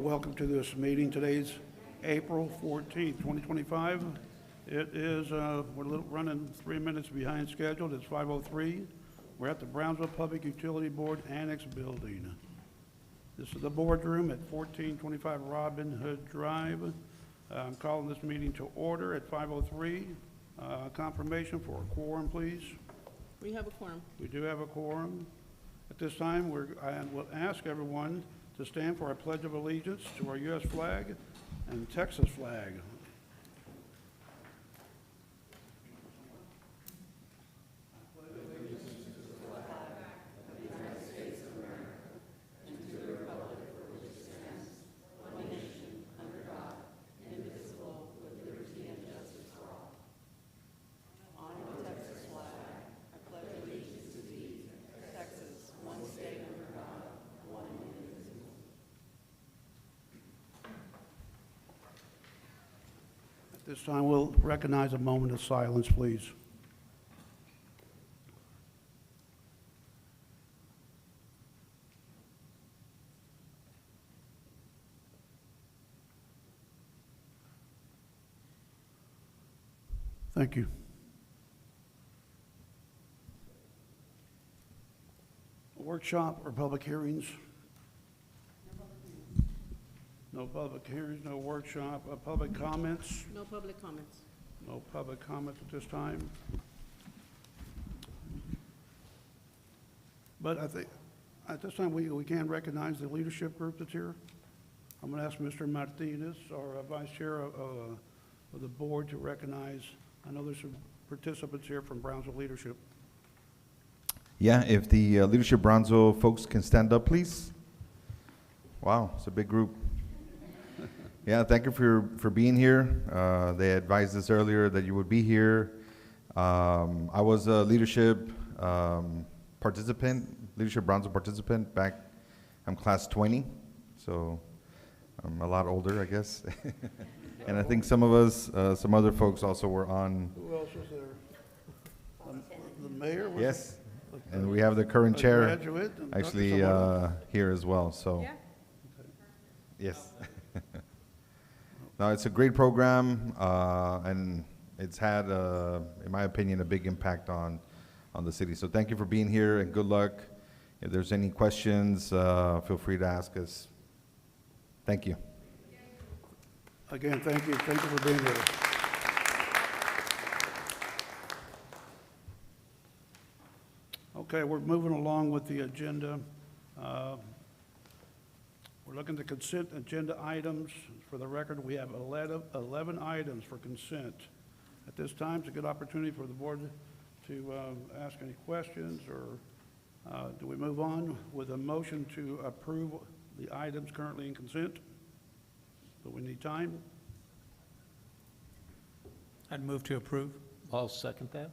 Welcome to this meeting. Today's April 14th, 2025. It is, we're running 3 minutes behind schedule. It's 5:03. We're at the Brownsville Public Utility Board Annex Building. This is the boardroom at 1425 Robin Hood Drive. I'm calling this meeting to order at 5:03. Confirmation for a quorum, please. We have a quorum. We do have a quorum. At this time, I will ask everyone to stand for our Pledge of Allegiance to our U.S. flag and Texas flag. This time, we'll recognize a moment of silence, please. Thank you. Workshop or public hearings? No public hearings, no workshop. Public comments? No public comments. No public comments at this time. But I think at this time we can recognize the leadership group that's here. I'm going to ask Mr. Martinez, our Vice Chair of the board, to recognize. I know there's some participants here from Brownsville Leadership. Yeah, if the Leadership Brownsville folks can stand up, please. Wow, it's a big group. Yeah, thank you for being here. They advised us earlier that you would be here. I was a leadership participant, Leadership Brownsville participant back. I'm class 20, so I'm a lot older, I guess. And I think some of us, some other folks also were on. Who else was there? The mayor? Was Yes, and we have the current chair graduate, actually here as well, so. Yeah. Yes. No, it's a great program, and it's had, in my opinion, a big impact on the city. So thank you for being here, and good luck. If there's any questions, feel free to ask us. Thank you. Again, thank you. Thank you for being here. Okay, we're moving along with the agenda. We're looking at consent agenda items. For the record, we have 11 items for consent. At this time, it's a good opportunity for the board to ask any questions, or do we move on with a motion to approve the items currently in consent? Do we need time? I'd move to approve. I'll second that.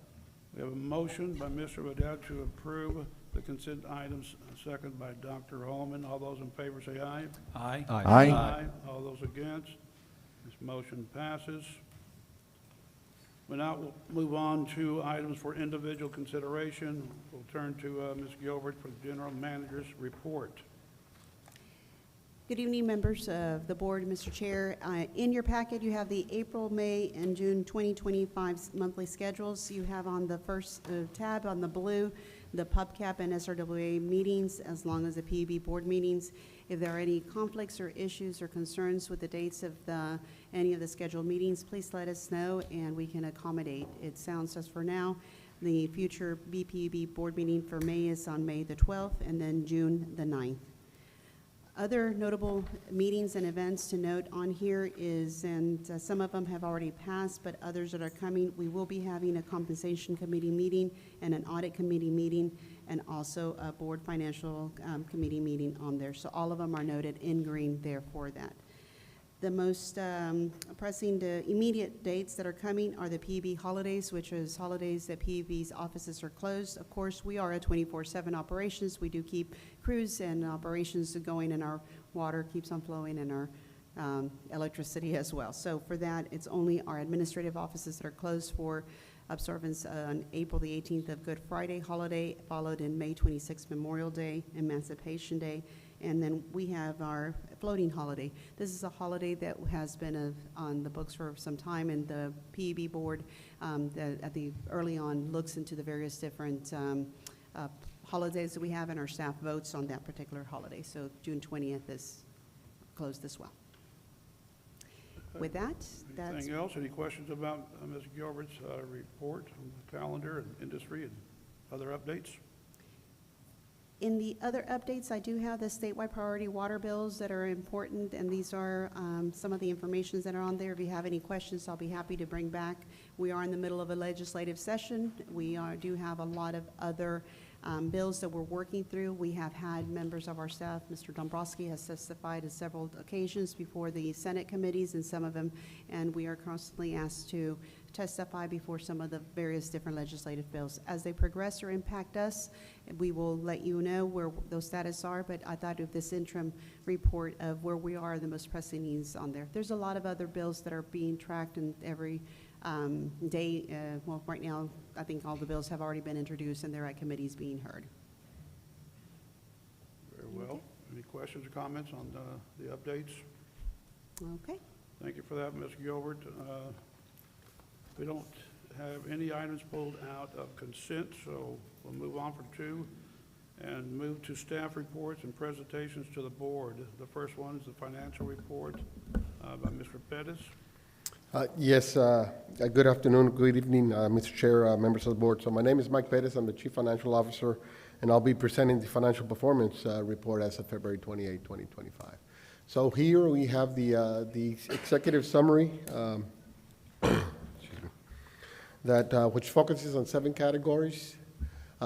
We have a motion by Mr. Waddell to approve the consent items, second by Dr. Holman. All those in favor say aye. Aye. Aye. All those against? This motion passes. We now will move on to items for individual consideration. We'll turn to Ms. Gilbert for the General Manager's report. Good evening, members of the board, Mr. Chair. In your packet, you have the April, May, and June 2025 monthly schedules. You have on the first tab on the blue, the PubCap and SRWA meetings, as long as the PUB board meetings. If there are any conflicts or issues or concerns with the dates of any of the scheduled meetings, please let us know and we can accommodate. It sounds as for now, the future BPUB board meeting for May is on May the 12th and then June the 9th. Other notable meetings and events to note on here is, and some of them have already passed, but others that are coming, we will be having a compensation committee meeting and an audit committee meeting, and also a board financial committee meeting on there. So all of them are noted in green there for that. The most pressing immediate dates that are coming are the PUB holidays, which is holidays that PUB's offices are closed. Of course, we are a 24/7 operations. We do keep crews and operations going, and our water keeps on flowing, and our electricity as well. So for that, it's only our administrative offices that are closed for observance on April the 18th of Good Friday holiday, followed in May 26th Memorial Day, Emancipation Day, and then we have our floating holiday. This is a holiday that has been on the books for some time, and the PEB board early on looks into the various different holidays that we have, and our staff votes on that particular holiday. So June 20th is closed as well. With that, that's, Anything else? Any questions about Ms. Gilbert's report on the calendar and industry and other updates? in the other updates, I do have the statewide priority water bills that are important, and these are some of the informations that are on there. If you have any questions, I'll be happy to bring back. We are in the middle of a legislative session. We do have a lot of other bills that we're working through. We have had members of our staff, Mr. Dombrowski has testified on several occasions before the Senate committees and some of them, and we are constantly asked to testify before some of the various different legislative bills. As they progress or impact us, we will let you know where those status are, but I thought of this interim report of where we are, the most pressing needs on there. There's a lot of other bills that are being tracked in every day. Well, right now, I think all the bills have already been introduced and they're at committees being heard. Very well. Any questions or comments on the updates? Okay. Thank you for that, Ms. Gilbert. We don't have any items pulled out of consent, so we'll move on for 2 and move to staff reports and presentations to the board. The first one is the financial report by Mr. Pettis. Yes, good afternoon, good evening, Mr. Chair, members of the board. So my name is Mike Pettis. I'm the Chief Financial Officer, and I'll be presenting the financial performance report as of February 28, 2025. So here we have the executive summary which focuses on 7 categories.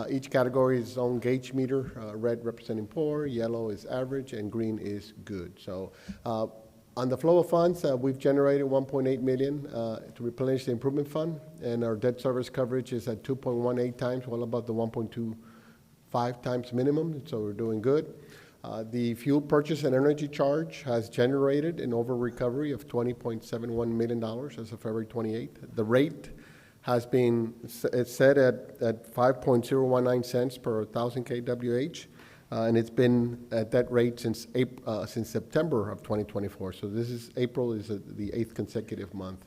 Each category is its own gauge meter, red representing poor, yellow is average, and green is good. So on the flow of funds, we've generated $1.8 million to replenish the improvement fund, and our debt service coverage is at 2.18 times, well above the 1.25 times minimum, so we're doing good. The fuel purchase and energy charge has generated an over recovery of $20.71 million as of February 28th. The rate has been set at 5.019 cents per 1,000 kWh, and it's been at that rate since September of 2024. So April is the 8th consecutive month.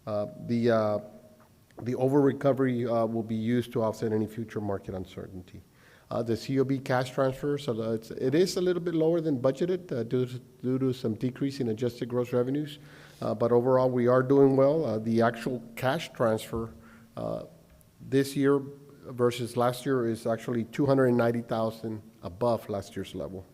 The over recovery will be used to offset any future market uncertainty. The COB cash transfer, so it is a little bit lower than budgeted due to some decrease in adjusted gross revenues. But overall, we are doing well. The actual cash transfer this year versus last year is actually $290,000 above last year's level.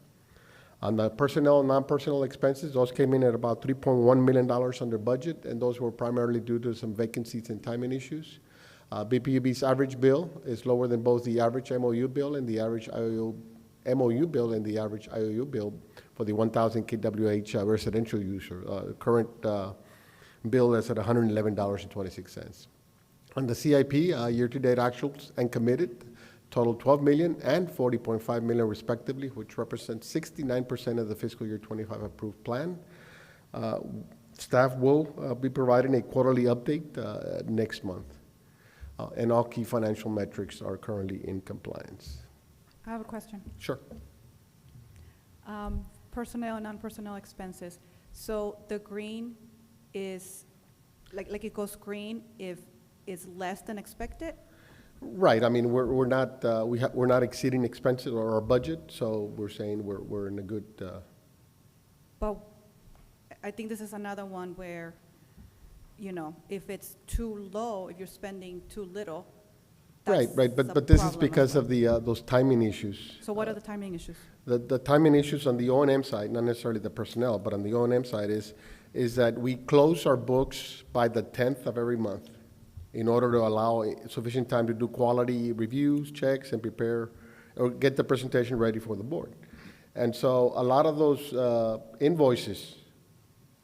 On the personnel and non-personnel expenses, those came in at about $3.1 million under budget, and those were primarily due to some vacancies and timing issues. BPUB's average bill is lower than both the average MOU bill and the average IOU bill for the 1,000 kWh residential user. Current bill is at $111.26. On the CIP, year-to-date actuals and committed total $12 million and $40.5 million respectively, which represents 69% of the fiscal year 25 approved plan. Staff will be providing a quarterly update next month, and all key financial metrics are currently in compliance. I have a question. Sure. Personnel and non-personnel expenses. So the green is, like it goes green if it's less than expected? Right. I mean, we're not exceeding expenses or our budget, so we're saying we're in a good. But I think this is another one where, if it's too low, if you're spending too little. Right. But this is because of those timing issues. So what are the timing issues? The timing issues on the O&M side, not necessarily the personnel, but on the O&M side is that we close our books by the 10th of every month in order to allow sufficient time to do quality reviews, checks, and prepare or get the presentation ready for the board. And so a lot of those invoices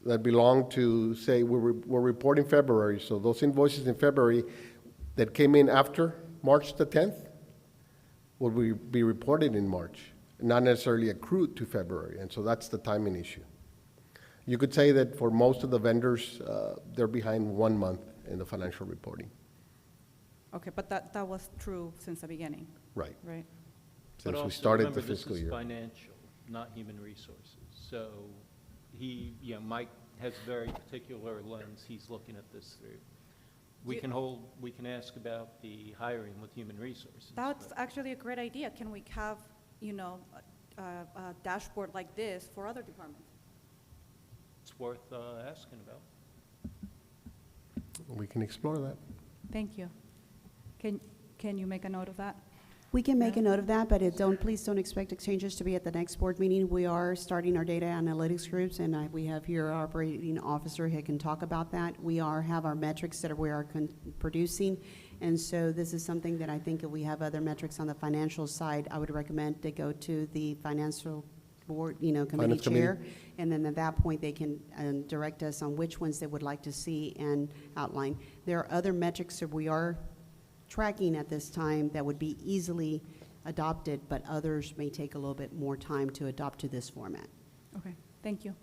that belong to, say, we're reporting February, so those invoices in February that came in after March the 10th will be reported in March, not necessarily accrued to February, and so that's the timing issue. You could say that for most of the vendors, they're behind 1 month in the financial reporting. Okay, but that was true since the beginning, Right. right? Since we started the But fiscal also year. remember, this is financial, not human resources. So he, you know, Mike has a very particular lens he's looking at this through. We can ask about the hiring with human resources. That's but actually a great idea. Can we have, you know, a dashboard like this for other departments? It's worth asking about. We can explore that. Thank you. Can you make a note of that? We can make a Yeah. note of that, but please don't expect exchanges to be at the next board meeting. We are starting our data analytics groups, and we have here our operating officer who can talk about that. We have our metrics that we are producing, and so this is something that I think if we have other metrics on the financial side, I would recommend they go to the financial board, committee Finance committee. chair, and then at that point, they can direct us on which ones they would like to see and outline. There are other metrics that we are tracking at this time that would be easily adopted, but others may take a little bit more time to adopt to this format. Okay, thank you.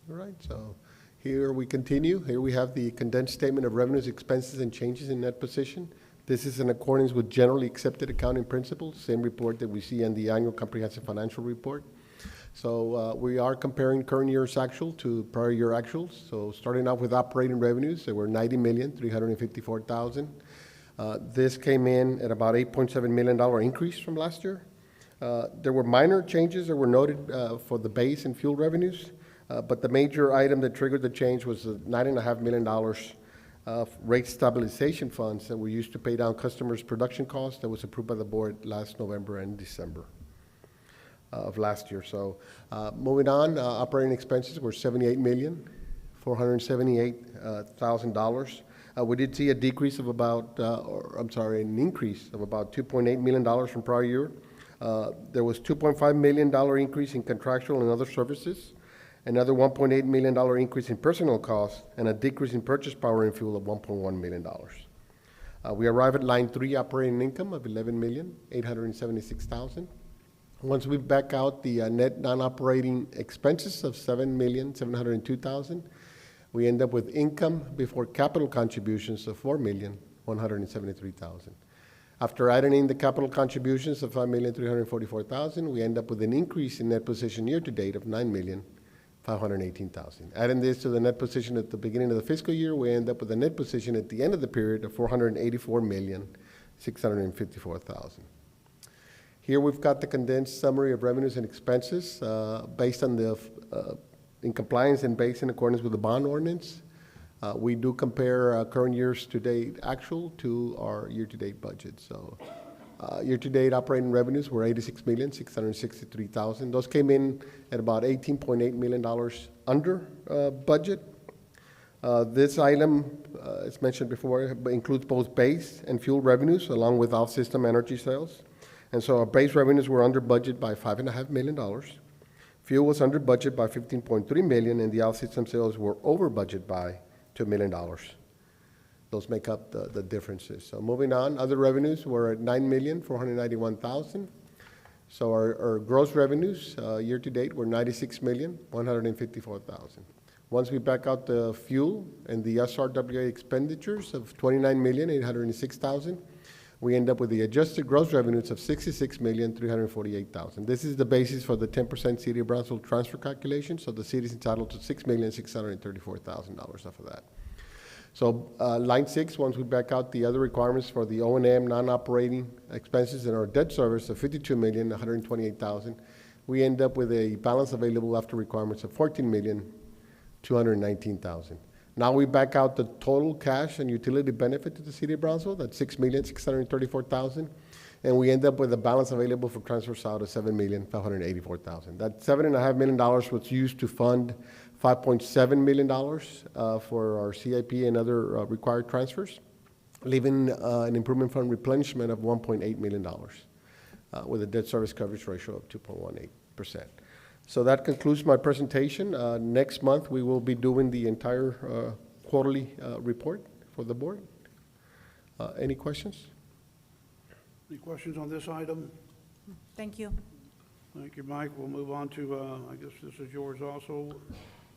All right, so here we continue. Here we have the condensed statement of revenues, expenses, and changes in net position. This is in accordance with generally accepted accounting principles, same report that we see in the annual comprehensive financial report. So we are comparing current year's actual to prior year actuals. So starting off with operating revenues, they were $90,354,000. This came in at about $8.7 million increase from last year. There were minor changes that were noted for the base and fuel revenues, but the major item that triggered the change was the $9.5 million of rate stabilization funds that were used to pay down customers' production costs that was approved by the board last November and December of last year. So moving on, operating expenses were $78,478,000. We did see a decrease of about, an increase of about $2.8 million from prior year. There was $2.5 million increase in contractual and other services, another $1.8 million increase in personnel costs, and a decrease in purchase power and fuel of $1.1 million. We arrive at line 3, operating income of $11,876,000. Once we back out the net non-operating expenses of $7,702,000, we end up with income before capital contributions of $4,173,000. After adding in the capital contributions of $5,344,000, we end up with an increase in net position year-to-date of $9,518,000. Adding this to the net position at the beginning of the fiscal year, we end up with a net position at the end of the period of $484,654,000. Here we've got the condensed summary of revenues and expenses based on the in compliance and based in accordance with the bond ordinance. We do compare current year's to-date actual to our year-to-date budget. So year-to-date operating revenues were $86,663,000. Those came in at about $18.8 million under budget. This item, as mentioned before, includes both base and fuel revenues along with off-system energy sales. And so our base revenues were under budget by $5.5 million. Fuel was under budget by $15.3 million, and the off-system sales were over budget by $2 million. Those make up the differences. So moving on, other revenues were at $9,491,000. So our gross revenues year-to-date were $96,154,000. Once we back out the fuel and the SRWA expenditures of $29,806,000, we end up with the adjusted gross revenues of $66,348,000. This is the basis for the 10% City of Brownsville transfer calculation, so the city is entitled to $6,634,000 off of that. So line 6, once we back out the other requirements for the O&M non-operating expenses and our debt service of $52,128,000, we end up with a balance available after requirements of $14,219,000. Now we back out the total cash and utility benefit to the City of Brownsville, that's $6,634,000, and we end up with a balance available for transfers out of $7,584,000. That $7.5 million was used to fund $5.7 million for our CIP and other required transfers, leaving an improvement fund replenishment of $1.8 million with a debt service coverage ratio of 2.18%. So that concludes my presentation. Next month, we will be doing the entire quarterly report for the board. Any questions? Any questions on this item? Thank you. Thank you, Mike. We'll move on to, I guess this is yours also,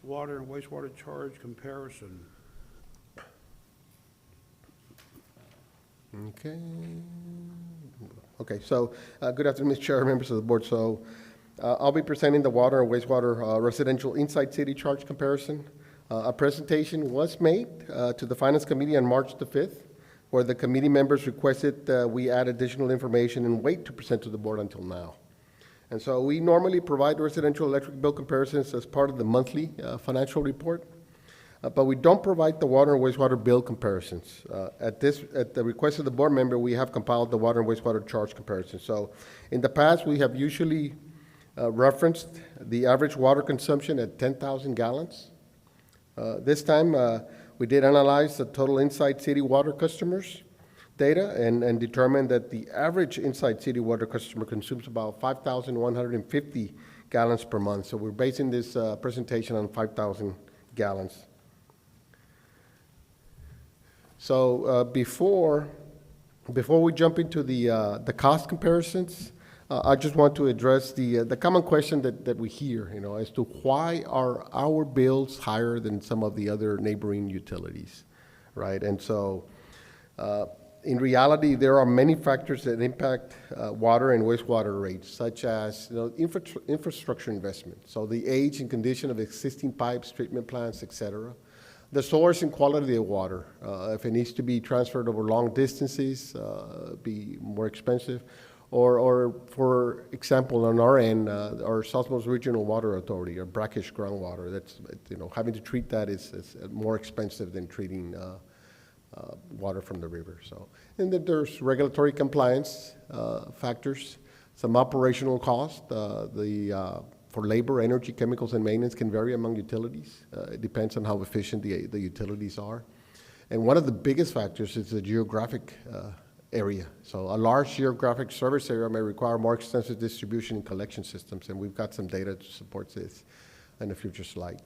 water and wastewater charge comparison. Okay. Okay, so good afternoon, Mr. Chair, members of the board. So I'll be presenting the water and wastewater residential inside city charge comparison. A presentation was made to the Finance Committee on March the 5th, where the committee members requested we add additional information and wait to present to the board until now. And so we normally provide residential electric bill comparisons as part of the monthly financial report, but we don't provide the water and wastewater bill comparisons. At the request of the board member, we have compiled the water and wastewater charge comparison. So in the past, we have usually referenced the average water consumption at 10,000 gallons. This time, we did analyze the total inside city water customers data and determined that the average inside city water customer consumes about 5,150 gallons per month. So we're basing this presentation on 5,000 gallons. So before we jump into the cost comparisons, I just want to address the common question that we hear, as to why are our bills higher than some of the other neighboring utilities, right? And so, in reality, there are many factors that impact water and wastewater rates, such as infrastructure investment, so the age and condition of existing pipes, treatment plants, et cetera. The source and quality of water, if it needs to be transferred over long distances, be more expensive. Or for example, on our end, our Southmost Regional Water Authority, or brackish groundwater, that's, having to treat that is more expensive than treating water from the river. So, and then there's regulatory compliance factors, some operational cost. For labor, energy, chemicals, and maintenance can vary among utilities. It depends on how efficient the utilities are. And one of the biggest factors is the geographic area. So a large geographic service area may require more extensive distribution and collection systems, and we've got some data to support this in a future slide.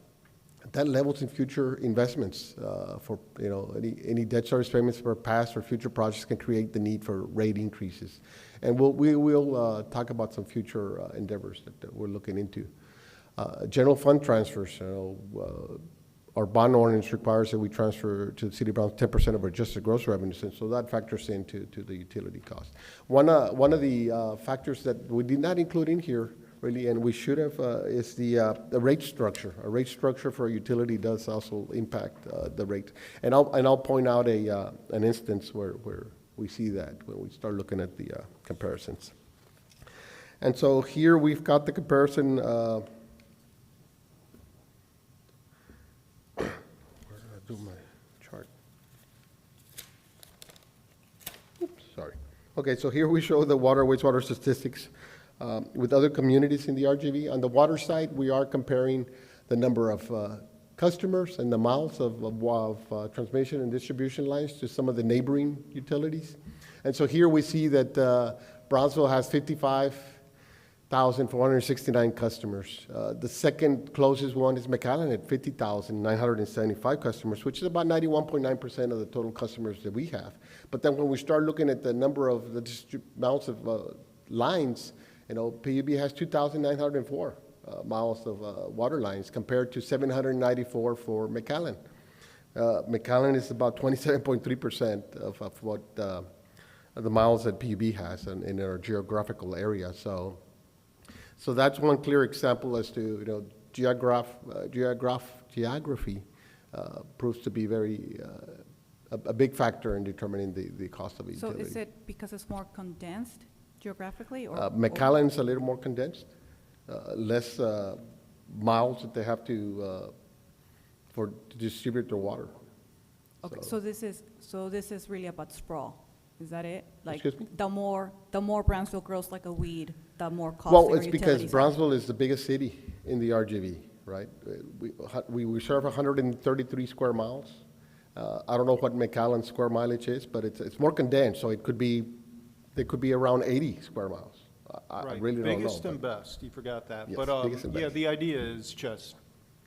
That levels in future investments for any debt service payments for past or future projects can create the need for rate increases. And we'll talk about some future endeavors that we're looking into. General fund transfers. Our bond ordinance requires that we transfer to the city of Brownsville 10% of our adjusted gross revenues, and so that factors into the utility cost. One of the factors that we did not include in here, really, and we should have, is the rate structure. A rate structure for a utility does also impact the rate. And I'll point out an instance where we see that when we start looking at the comparisons. And so here we've got the comparison. Do my chart. Oops, sorry. Okay, so here we show the water wastewater statistics with other communities in the RGV. On the water side, we are comparing the number of customers and the miles of transmission and distribution lines to some of the neighboring utilities. And so here we see that Brownsville has 55,469 customers. The second closest one is McAllen at 50,975 customers, which is about 91.9% of the total customers that we have. But then when we start looking at the number of the amounts of lines, PUB has 2,904 miles of water lines compared to 794 for McAllen. McAllen is about 27.3% of what the miles that PUB has in our geographical area. So that's one clear example as to geography proves to be very a big factor in determining the cost of a utility. So is it because it's more condensed geographically, or McAllen's a little more condensed, less miles that they have to distribute their water. Okay, so this is really about sprawl. Is that it? Like, Excuse me? the more Brownsville grows like a weed, the more costly Well, our it's because utilities are. Brownsville is the biggest city in the RGV, right? We serve 133 square miles. I don't know what McAllen's square mileage is, but it's more condensed, so they could be around 80 square miles. I Right, really don't know. biggest and best, you forgot that. Yes, But, biggest and yeah, best. the idea is just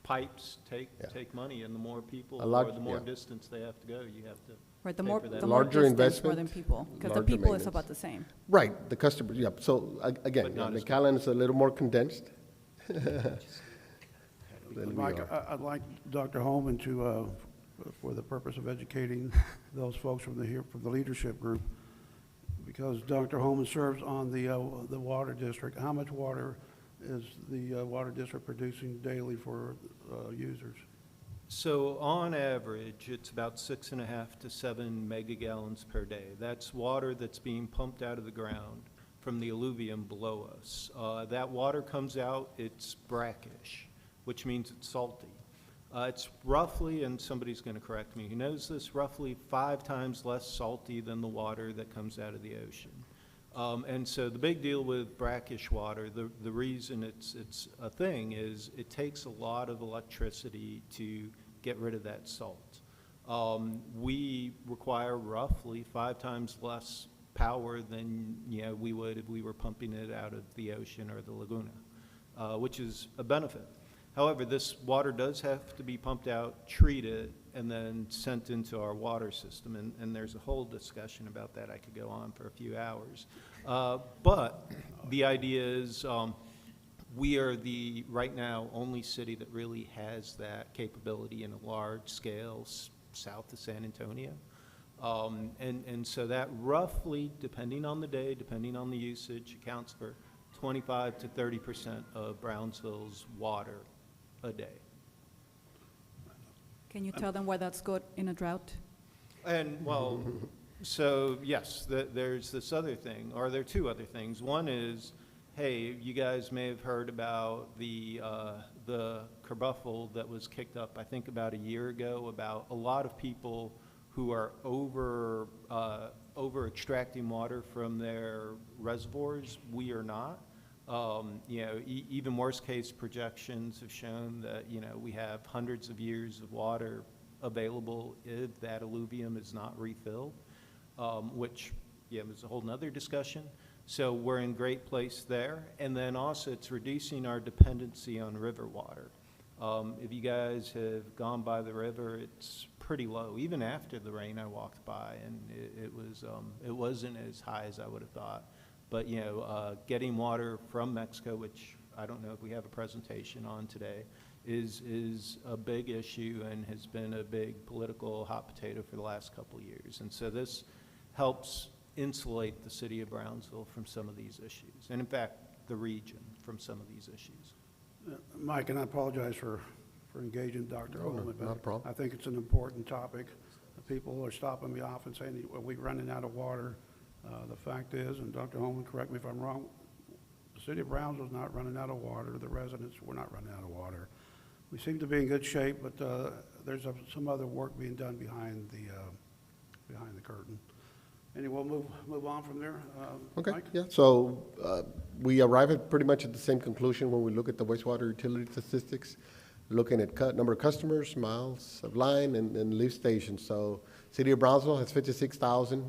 pipes Yeah. take money, and the more people, A lot- or the more yeah. distance they have to go, you have to Right, the pay more for that. the more Larger distance, more than investment, people, because the larger people is maintenance. about the same. Right, the customer, yeah. So again, But not as McAllen is a little more condensed. I'd like Dr. Holman to, for the purpose of educating those folks from the leadership group, because Dr. Holman serves on the water district, how much water is the water district producing daily for users? So on average, it's about 6.5 to 7 megagallons per day. That's water that's being pumped out of the ground from the alluvium below us. That water comes out, it's brackish, which means it's salty. It's roughly, and somebody's going to correct me, who knows this, roughly 5 times less salty than the water that comes out of the ocean. And so the big deal with brackish water, the reason it's a thing is it takes a lot of electricity to get rid of that salt. We require roughly 5 times less power than we would if we were pumping it out of the ocean or the laguna, which is a benefit. However, this water does have to be pumped out, treated, and then sent into our water system, and there's a whole discussion about that. I could go on for a few hours. But the idea is we are the, right now, only city that really has that capability in a large scale south of San Antonio. And so that roughly, depending on the day, depending on the usage, accounts for 25 to 30% of Brownsville's water a day. Can you tell them why that's good in a drought? And, well, so, yes, there's this other thing, or there are 2 other things. One is, hey, you guys may have heard about the kerfuffle that was kicked up, I think, about a year ago, about a lot of people who are over extracting water from their reservoirs. We are not. Even worst case projections have shown that, we have hundreds of years of water available if that alluvium is not refilled, which, is a whole nother discussion. So we're in great place there. And then also it's reducing our dependency on river water. If you guys have gone by the river, it's pretty low. Even after the rain, I walked by, and it wasn't as high as I would have thought. But, getting water from Mexico, which I don't know if we have a presentation on today, is a big issue and has been a big political hot potato for the last couple of years. And so this helps insulate the city of Brownsville from some of these issues, and in fact, the region from some of these issues. Mike, and I apologize for engaging Dr. No, Holman, not a but problem. I think it's an important topic. People are stopping me off and saying, are we running out of water? The fact is, and Dr. Holman, correct me if I'm wrong, the city of Brownsville is not running out of water. The residents, we're not running out of water. We seem to be in good shape, but there's some other work being done behind the curtain. Anyway, we'll move on from there. Okay, Mike? yeah, so we arrive at pretty much at the same conclusion when we look at the wastewater utility statistics, looking at number of customers, miles of line, and lift stations. So City of Brownsville has 56,000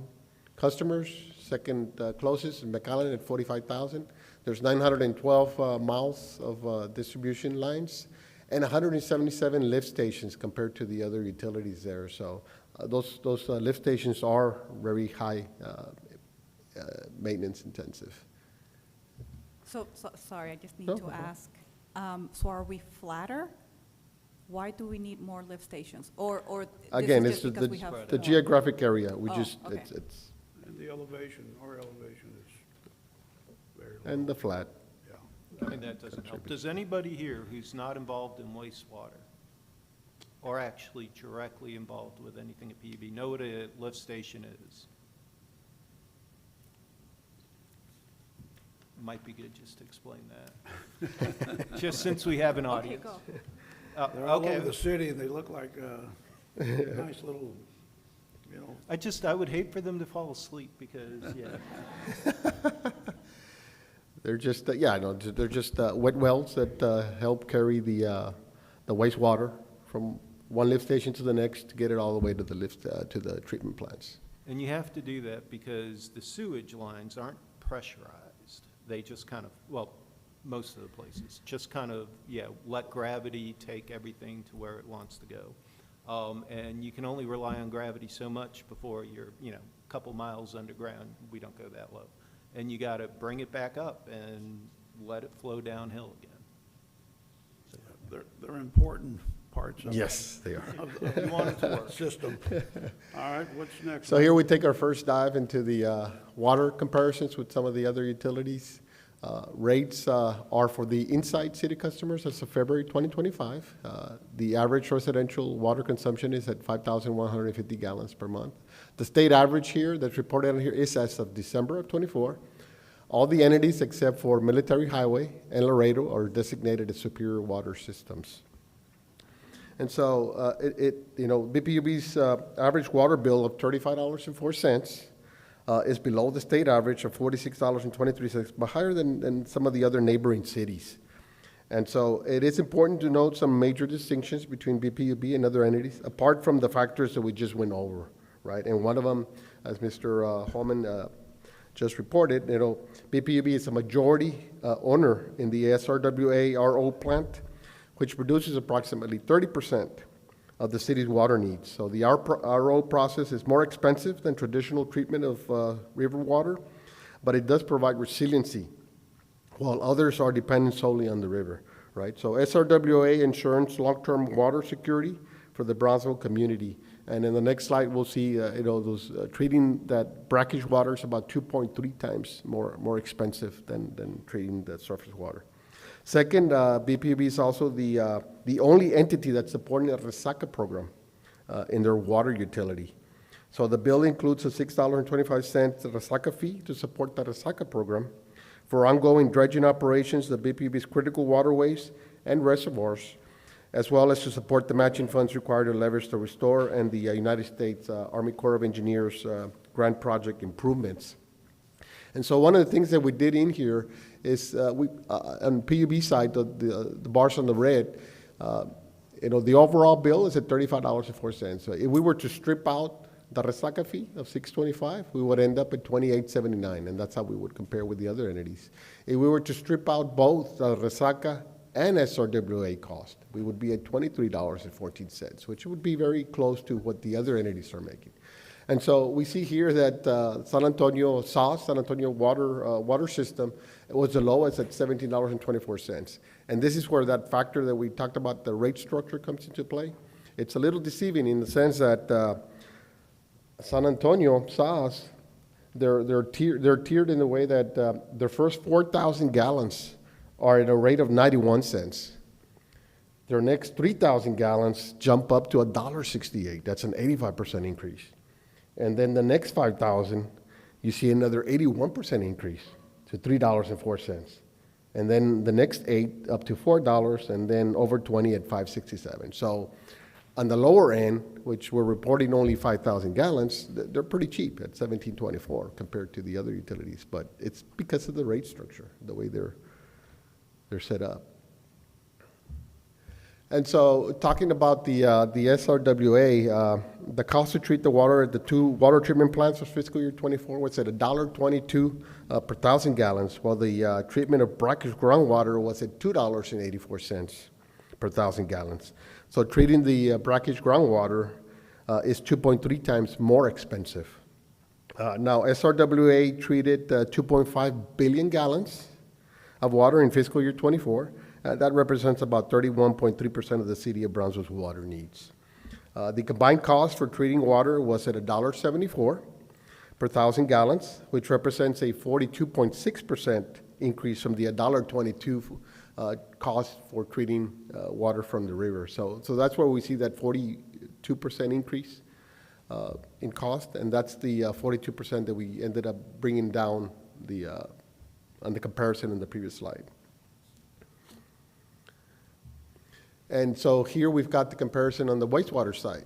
customers. Second closest is McAllen at 45,000. There's 912 miles of distribution lines and 177 lift stations compared to the other utilities there. So those lift stations are very high maintenance intensive. So, sorry, I just need No, to okay. ask, so are we flatter? Why do we need more lift stations? Or this Again, is it's just because we have the more? geographic area. We Oh, just, okay. it's, And the elevation, our elevation is very low. and the flat. Yeah. I mean, that doesn't help. Does anybody here who's not involved in wastewater, or actually directly involved with anything at PUB, know what a lift station is? Might be good just to explain that. Just since we have an Okay, audience. go. They're all Okay. over the city, and they look like nice little, I would hate for them to fall asleep because, They're just, they're just wet wells that help carry the wastewater from one lift station to the next to get it all the way to the lift, to the treatment plants. And you have to do that because the sewage lines aren't pressurized. They just kind of, well, most of the places, just kind of, let gravity take everything to where it wants to go. And you can only rely on gravity so much before you're, a couple miles underground. We don't go that low. And you got to bring it back up and let it flow downhill again. they're important parts of They are. of You want it to work. system. All right, what's next? So here we take our first dive into the water comparisons with some of the other utilities. Rates are for the inside city customers as of February 2025. The average residential water consumption is at 5,150 gallons per month. The state average here that's reported on here is as of December of '24. All the entities except for Military Highway and Laredo are designated as superior water systems. And so BPUB's average water bill of $35.04 is below the state average of $46.23, but higher than some of the other neighboring cities. And so it is important to note some major distinctions between BPUB and other entities, apart from the factors that we just went over, right? And one of them, as Mr. Holman just reported, BPUB is a majority owner in the SRWA RO plant, which produces approximately 30% of the city's water needs. So the RO process is more expensive than traditional treatment of river water, but it does provide resiliency, while others are dependent solely on the river, right? So SRWA ensures long-term water security for the Brownsville community. And in the next slide, we'll see, treating that brackish water is about 2.3 times more expensive than treating the surface water. Second, BPUB is also the only entity that's supporting the Resaca program in their water utility. So the bill includes a $6.25 Resaca fee to support the Resaca program for ongoing dredging operations of BPUB's critical waterways and reservoirs, as well as to support the matching funds required to leverage the Restore and the United States Army Corps of Engineers grant project improvements. And so one of the things that we did in here is on PUB side, the bars on the red, the overall bill is at $35.04. So if we were to strip out the Resaca fee of $6.25, we would end up at $28.79, and that's how we would compare with the other entities. If we were to strip out both the Resaca and SRWA cost, we would be at $23.14, which would be very close to what the other entities are making. And so we see here that San Antonio SAS, San Antonio water system, was the lowest at $17.24. And this is where that factor that we talked about, the rate structure, comes into play. It's a little deceiving in the sense that San Antonio SAS, they're tiered in the way that their first 4,000 gallons are at a rate of 91 cents. Their next 3,000 gallons jump up to $1.68. That's an 85% increase. And then the next 5,000, you see another 81% increase to $3.04. And then the next 8 up to $4, and then over 20 at $5.67. So on the lower end, which we're reporting only 5,000 gallons, they're pretty cheap at $17.24 compared to the other utilities. But it's because of the rate structure, the way they're set up. And so talking about the SRWA, the cost to treat the water at the 2 water treatment plants for fiscal year '24 was at $1.22 per 1,000 gallons, while the treatment of brackish groundwater was at $2.84 per 1,000 gallons. So treating the brackish groundwater is 2.3 times more expensive. Now, SRWA treated 2.5 billion gallons of water in fiscal year '24. That represents about 31.3% of the city of Brownsville's water needs. The combined cost for treating water was at $1.74 per 1,000 gallons, which represents a 42.6% increase from the $1.22 cost for treating water from the river. So that's where we see that 42% increase in cost, and that's the 42% that we ended up bringing down on the comparison in the previous slide. And so here we've got the comparison on the wastewater side.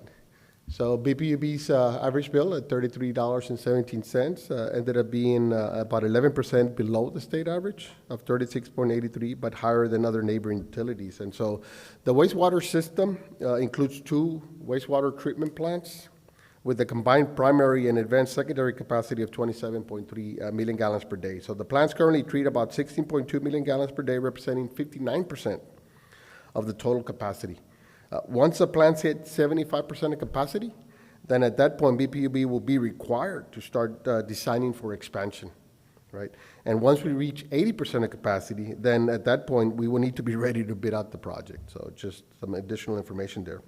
So BPUB's average bill at $33.17 ended up being about 11% below the state average of $36.83, but higher than other neighboring utilities. And so the wastewater system includes 2 wastewater treatment plants with a combined primary and advanced secondary capacity of 27.3 million gallons per day. So the plants currently treat about 16.2 million gallons per day, representing 59% of the total capacity. Once the plants hit 75% of capacity, then at that point, BPUB will be required to start designing for expansion, right? And once we reach 80% of capacity, then at that point, we will need to be ready to bid out the project. So just some additional information there.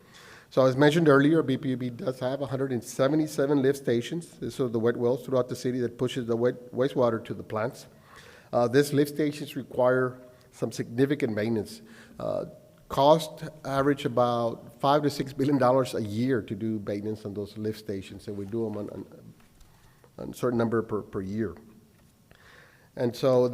So as mentioned earlier, BPUB does have 177 lift stations. These are the wet wells throughout the city that pushes the wastewater to the plants. These lift stations require some significant maintenance. Cost average about $5 to $6 billion a year to do maintenance on those lift stations, and we do them on a certain number per year. And so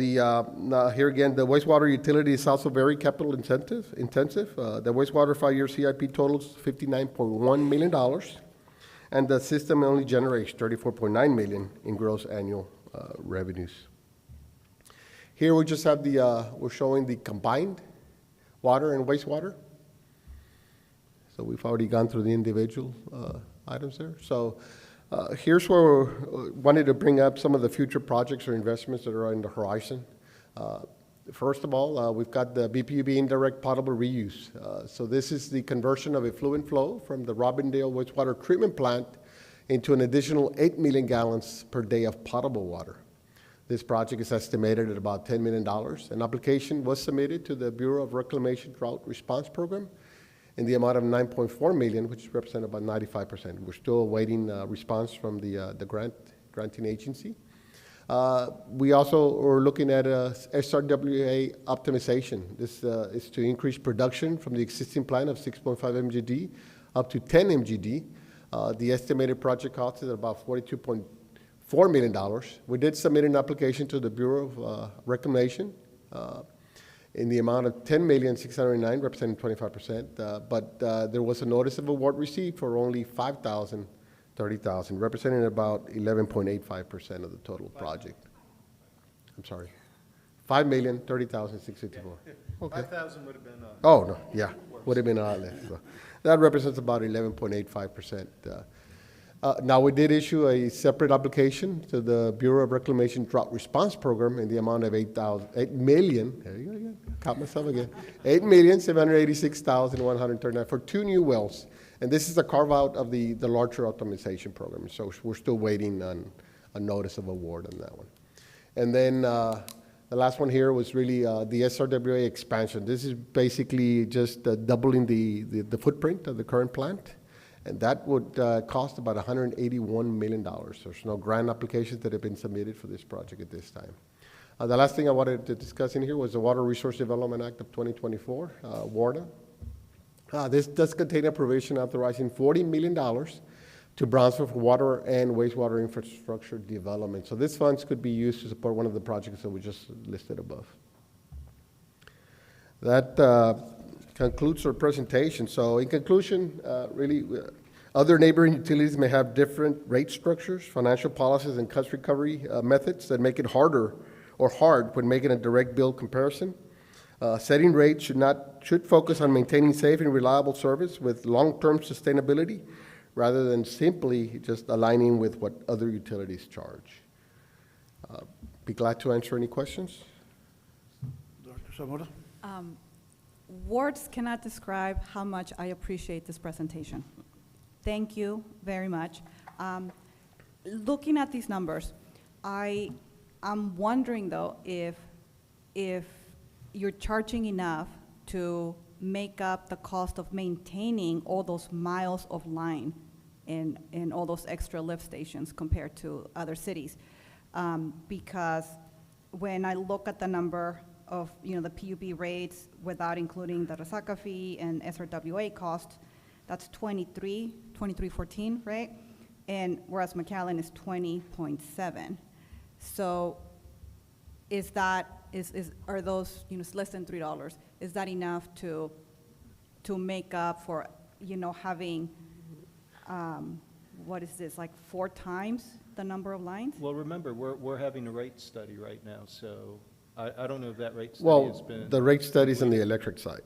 now here again, the wastewater utility is also very capital intensive. The wastewater 5-year CIP totals $59.1 million, and the system only generates $34.9 million in gross annual revenues. Here we just have we're showing the combined water and wastewater. So we've already gone through the individual items there. So here's where we wanted to bring up some of the future projects or investments that are on the horizon. First of all, we've got the BPUB indirect potable reuse. So this is the conversion of effluent flow from the Robindale wastewater treatment plant into an additional 8 million gallons per day of potable water. This project is estimated at about $10 million. An application was submitted to the Bureau of Reclamation Drought Response Program in the amount of $9.4 million, which represents about 95%. We're still awaiting response from the granting agency. We also are looking at SRWA optimization. This is to increase production from the existing plant of 6.5 MGD up to 10 MGD. The estimated project cost is about $42.4 million. We did submit an application to the Bureau of Reclamation in the amount of $10,609,000, representing 25%, but there was a notice of award received for only $5,030,000, representing about 11.85% of the total project. I'm sorry, $5,030,654. Okay. 5,000 would have been, Oh, no, yeah, would have been a lot less. So that represents about 11.85%. Now, we did issue a separate application to the Bureau of Reclamation Drought Response Program in the amount of $8 million, there you go again, caught myself again, $8,786,139 for 2 new wells. And this is a carve-out of the larger optimization program. So we're still waiting on a notice of award on that one. And then the last one here was really the SRWA expansion. This is basically just doubling the footprint of the current plant. And that would cost about $181 million. There's no grant applications that have been submitted for this project at this time. The last thing I wanted to discuss in here was the Water Resource Development Act of 2024, WRDA. This does contain a provision authorizing $40 million to Brownsville for water and wastewater infrastructure development. So these funds could be used to support one of the projects that we just listed above. That concludes our presentation. So in conclusion, really, other neighboring utilities may have different rate structures, financial policies, and cost recovery methods that make it harder or hard when making a direct bill comparison. Setting rates should focus on maintaining safe and reliable service with long-term sustainability rather than simply just aligning with what other utilities charge. Be glad to answer any questions. Dr. Zamora? Words cannot describe how much I appreciate this presentation. Thank you very much. Looking at these numbers, I'm wondering though if you're charging enough to make up the cost of maintaining all those miles of line and all those extra lift stations compared to other cities. Because when I look at the number of the PUB rates without including the Resaca fee and SRWA cost, that's 23.14, right? And whereas McAllen is 20.7. So are those less than $3? Is that enough to make up for having what is this, like 4 times the number of lines? well, remember, we're having a rate study right now, so I don't know if that rate study has been. Well, the rate studies on the electric side.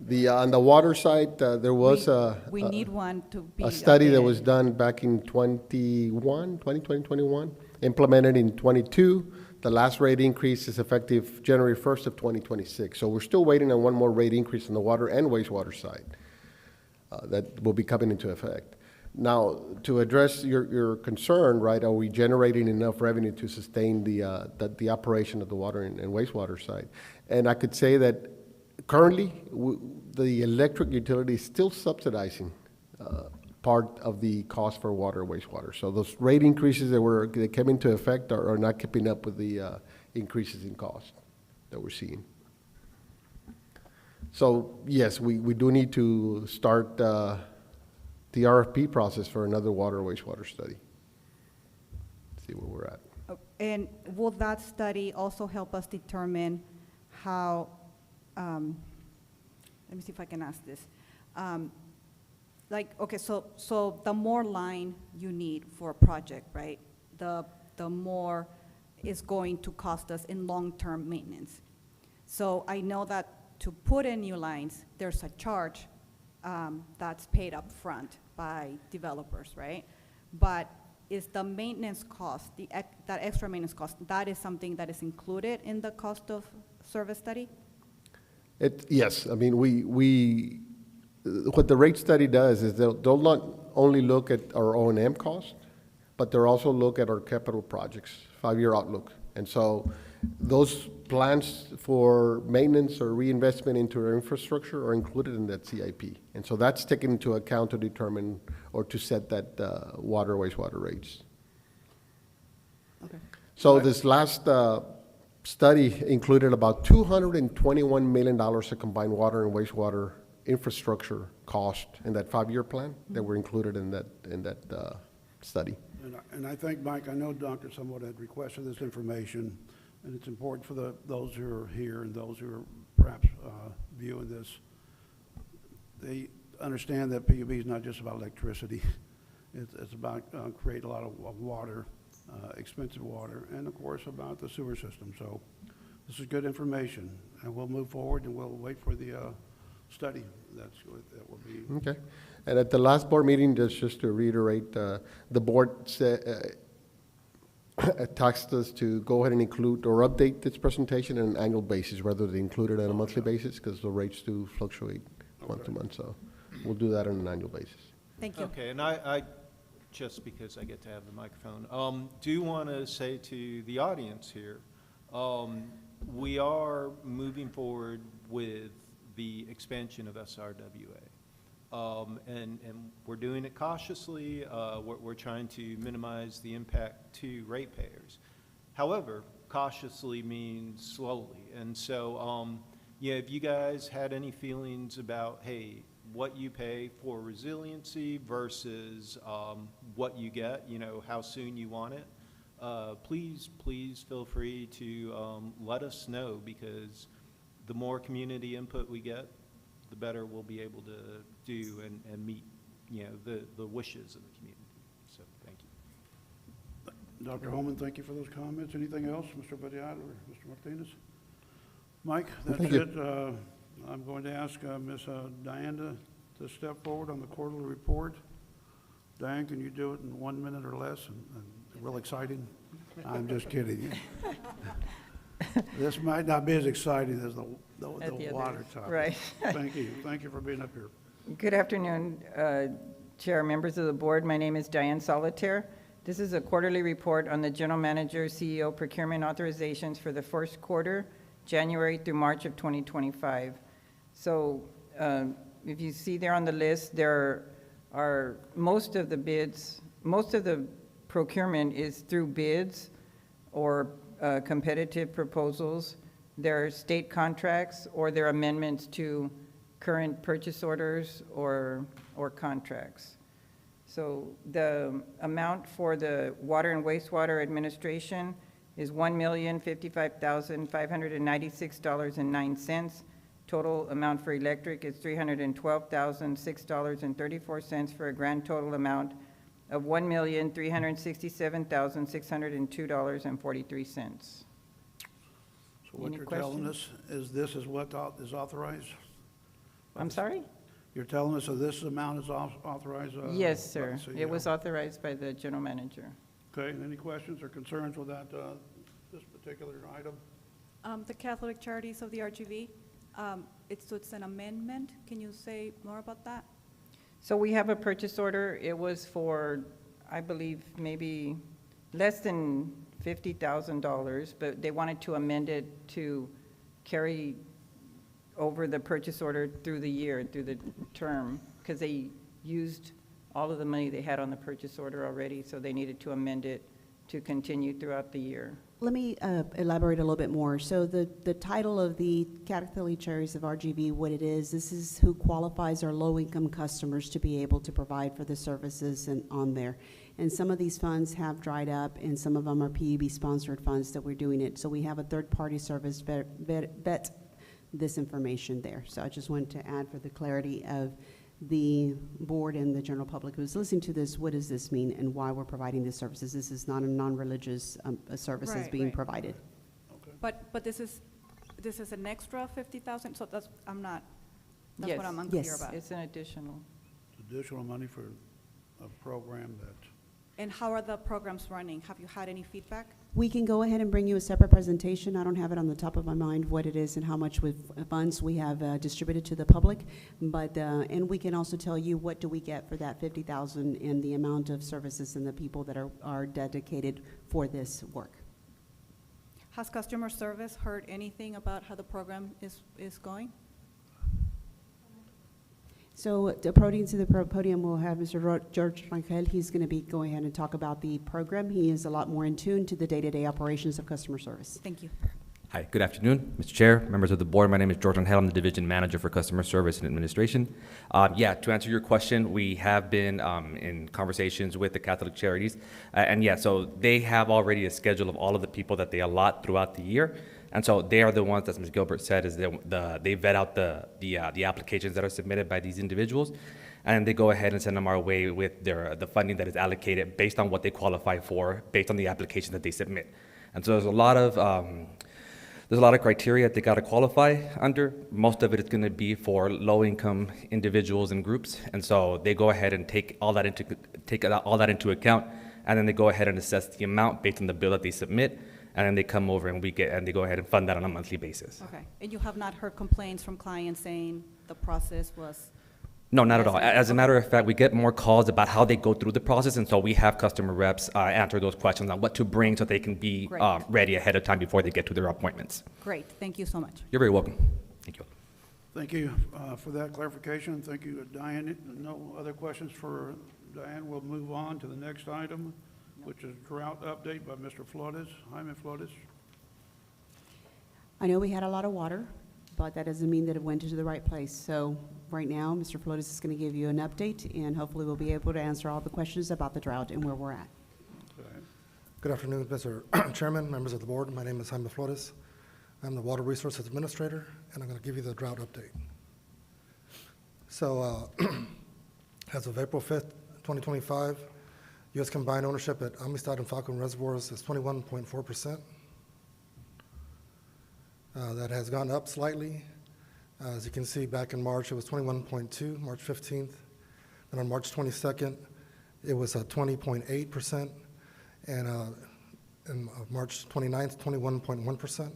On the water side, there was We need one to be. a study that updated. was done back in 2021, implemented in 22. The last rate increase is effective January 1st of 2026. So we're still waiting on one more rate increase on the water and wastewater side that will be coming into effect. Now, to address your concern, right, are we generating enough revenue to sustain the operation of the water and wastewater side? And I could say that currently, the electric utility is still subsidizing part of the cost for water and wastewater. So those rate increases that came into effect are not keeping up with the increases in cost that we're seeing. So, yes, we do need to start the RFP process for another water wastewater study. See where we're at. And will that study also help us determine how, let me see if I can ask this. Like, okay, so the more line you need for a project, right? The more it's going to cost us in long-term maintenance. So I know that to put in new lines, there's a charge that's paid up front by developers, right? But is the maintenance cost, that extra maintenance cost, that is something that is included in the cost of service study? Yes, I mean, what the rate study does is they'll not only look at our O&M cost, but they'll also look at our capital projects, 5-year outlook. And so those plans for maintenance or reinvestment into our infrastructure are included in that CIP. And so that's taken into account to determine or to set that water, wastewater rates. Okay. So this last study included about $221 million of combined water and wastewater infrastructure cost in that 5-year plan that were included in that study. And I think, Mike, I know Dr. Somewhat had requested this information, and it's important for those who are here and those who are perhaps viewing this. They understand that PUB is not just about electricity. It's about creating a lot of water, expensive water, and of course about the sewer system. So this is good information, and we'll move forward and we'll wait for the study that will be. Okay. And at the last board meeting, just to reiterate, the board tasked us to go ahead and include or update this presentation on an annual basis rather than include it on a monthly basis because the rates do fluctuate month to month. So we'll do that on an annual basis. Thank you. Okay, and I, just because I get to have the microphone, do want to say to the audience here, we are moving forward with the expansion of SRWA. And we're doing it cautiously. We're trying to minimize the impact to ratepayers. However, cautiously means slowly. And so, yeah, if you guys had any feelings about, hey, what you pay for resiliency versus what you get, you know, how soon you want it, please feel free to let us know, because the more community input we get, the better we'll be able to do and meet, you know, the wishes of the community. So, thank you. Dr. Holman, thank you for those comments. Anything else, Mr. Badiat or Mr. Martinez? Mike, that's Thank you. it. I'm going to ask Ms. Diane to step forward on the quarterly report. Diane, can you do it in 1 minute or less? And real exciting? I'm just kidding. This might not be as exciting as the water topic. Right. Thank you. Thank you for being up here. Good afternoon, Chair, members of the board. My name is Diane Solitaire. This is a quarterly report on the General Manager, CEO procurement authorizations for the first quarter, January through March of 2025. So if you see there on the list, there are most of the procurement is through bids or competitive proposals. There are state contracts or there are amendments to current purchase orders or contracts. So the amount for the water and wastewater administration is $1,055,596.09. Total amount for electric is $312,006.34 for a grand total amount of $1,367,602.43. So what Any you're telling us questions? is this is what is authorized? I'm sorry? You're telling us that this amount is authorized? Yes, by sir. the It CEO? was authorized by the general manager. Okay, any questions or concerns with that, this particular item? The Catholic Charities of the RGV, it's an amendment. Can you say more about that? So we have a purchase order. It was for, I believe, maybe less than $50,000, but they wanted to amend it to carry over the purchase order through the year, through the term, because they used all of the money they had on the purchase order already, so they needed to amend it to continue throughout the year. Let me elaborate a little bit more. So the title of the Catholic Charities of RGV, what it is, this is who qualifies our low-income customers to be able to provide for the services on there. And some of these funds have dried up, and some of them are PUB-sponsored funds that we're doing it. So we have a third-party service vet this information there. So I just wanted to add for the clarity of the board and the general public who's listening to this, what does this mean and why we're providing these services? This is not a non-religious service that's Right, being right. provided. But this is an extra 50,000, so that's what Yes. I'm unclear Yes. about. It's an additional. Additional money for a program that, And how are the programs running? Have you had any feedback? We can go ahead and bring you a separate presentation. I don't have it on the top of my mind what it is and how much with funds we have distributed to the public. But, and we can also tell you what do we get for that 50,000 and the amount of services and the people that are dedicated for this work. Has customer service heard anything about how the program is going? So approaching to the podium, we'll have Mr. George Rangel. He's going to be going ahead and talk about the program. He is a lot more in tune to the day-to-day operations of customer service. Thank you. Hi, good afternoon, Mr. Chair, members of the board. My name is George Rangel. I'm the Division Manager for Customer Service and Administration. To answer your question, we have been in conversations with the Catholic Charities. So they have already a schedule of all of the people that they allot throughout the year. And so they are the ones, as Ms. Gilbert said, is they vet out the applications that are submitted by these individuals, and they go ahead and send them our way with the funding that is allocated based on what they qualify for, based on the application that they submit. And so there's a lot of criteria that they got to qualify under. Most of it is going to be for low-income individuals and groups, and so they go ahead and take all that into account, and then they go ahead and assess the amount based on the bill that they submit. And then they come over and they go ahead and fund that on a monthly basis. Okay. And you have not heard complaints from clients saying the process was? No, not at all. As a matter of fact, we get more calls about how they go through the process, and so we have customer reps answer those questions on what to bring so they can be Great. ready ahead of time before they get to their appointments. Great. Thank you so much. You're very welcome. Thank you. thank you for that clarification. Thank you, Diane. No other questions for Diane. We'll move on to the next item, which is drought update by Mr. Flores. Jaime Flores. I know we had a lot of water, but that doesn't mean that it went to the right place. So right now, Mr. Flores is going to give you an update, and hopefully we'll be able to answer all the questions about the drought and where we're at. Okay. Good afternoon, Mr. Chairman, members of the board. My name is Jaime Flores. I'm the Water Resources Administrator, and I'm going to give you the drought update. So as of April 5th, 2025, U.S. combined ownership at Amistad and Falcon reservoirs is 21.4%. That has gone up slightly. As you can see, back in March, it was 21.2, March 15th. And on March 22nd, it was 20.8%. And March 29th, 21.1%.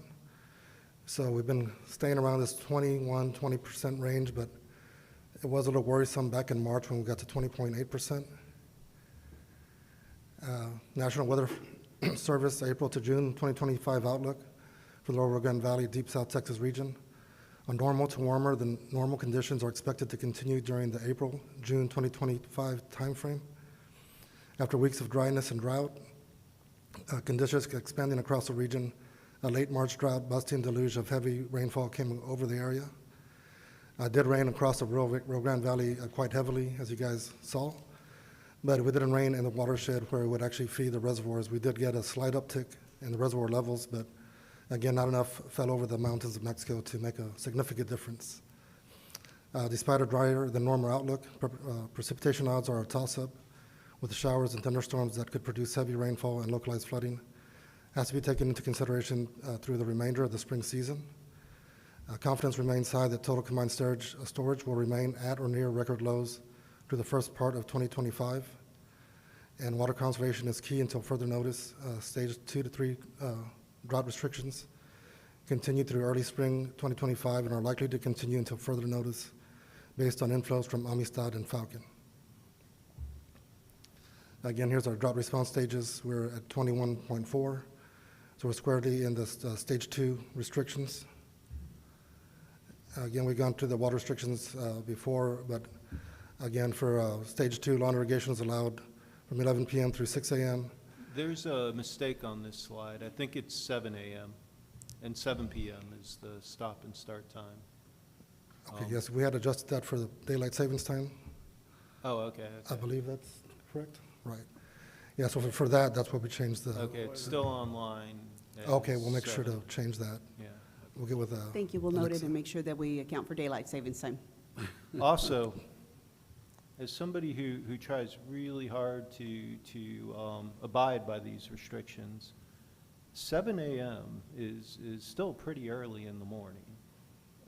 So we've been staying around this 20% range, but it was a little worrisome back in March when we got to 20.8%. National Weather Service, April to June 2025 outlook for the Lower Rio Grande Valley, Deep South Texas region. On normal to warmer, the normal conditions are expected to continue during the April-June 2025 timeframe. After weeks of dryness and drought, conditions expanding across the region, a late March drought busting deluge of heavy rainfall came over the area. Did rain across the Rio Grande Valley quite heavily, as you guys saw. But it didn't rain in the watershed where it would actually feed the reservoirs. We did get a slight uptick in the reservoir levels, but again, not enough fell over the mountains of Mexico to make a significant difference. Despite a drier than normal outlook, precipitation odds are a toss-up with the showers and thunderstorms that could produce heavy rainfall and localized flooding. Has to be taken into consideration through the remainder of the spring season. Confidence remains high that total combined storage will remain at or near record lows through the first part of 2025. And water conservation is key until further notice. Stage 2 to 3 drought restrictions continue through early spring 2025 and are likely to continue until further notice based on inflows from Amistad and Falcon. Again, here's our drought response stages. We're at 21.4, so we're squarely in the stage 2 restrictions. Again, we've gone through the water restrictions before, but again, for stage 2, lawn irrigation is allowed from 11 p.m. through 6 a.m. There's a mistake on this slide. I think it's 7 a.m. and 7 p.m. is the stop and start time. Okay, yes, we had adjusted that for the daylight savings time. Oh, okay. I believe that's correct? Right. Yeah, so for that, that's what we changed the. Okay, it's still online. at Okay, we'll make sure to 7. change that. Yeah. We'll get with, Thank you, we'll note it Alexa. and make sure that we account for daylight savings time. Also, as somebody who tries really hard to abide by these restrictions, 7 a.m. is still pretty early in the morning.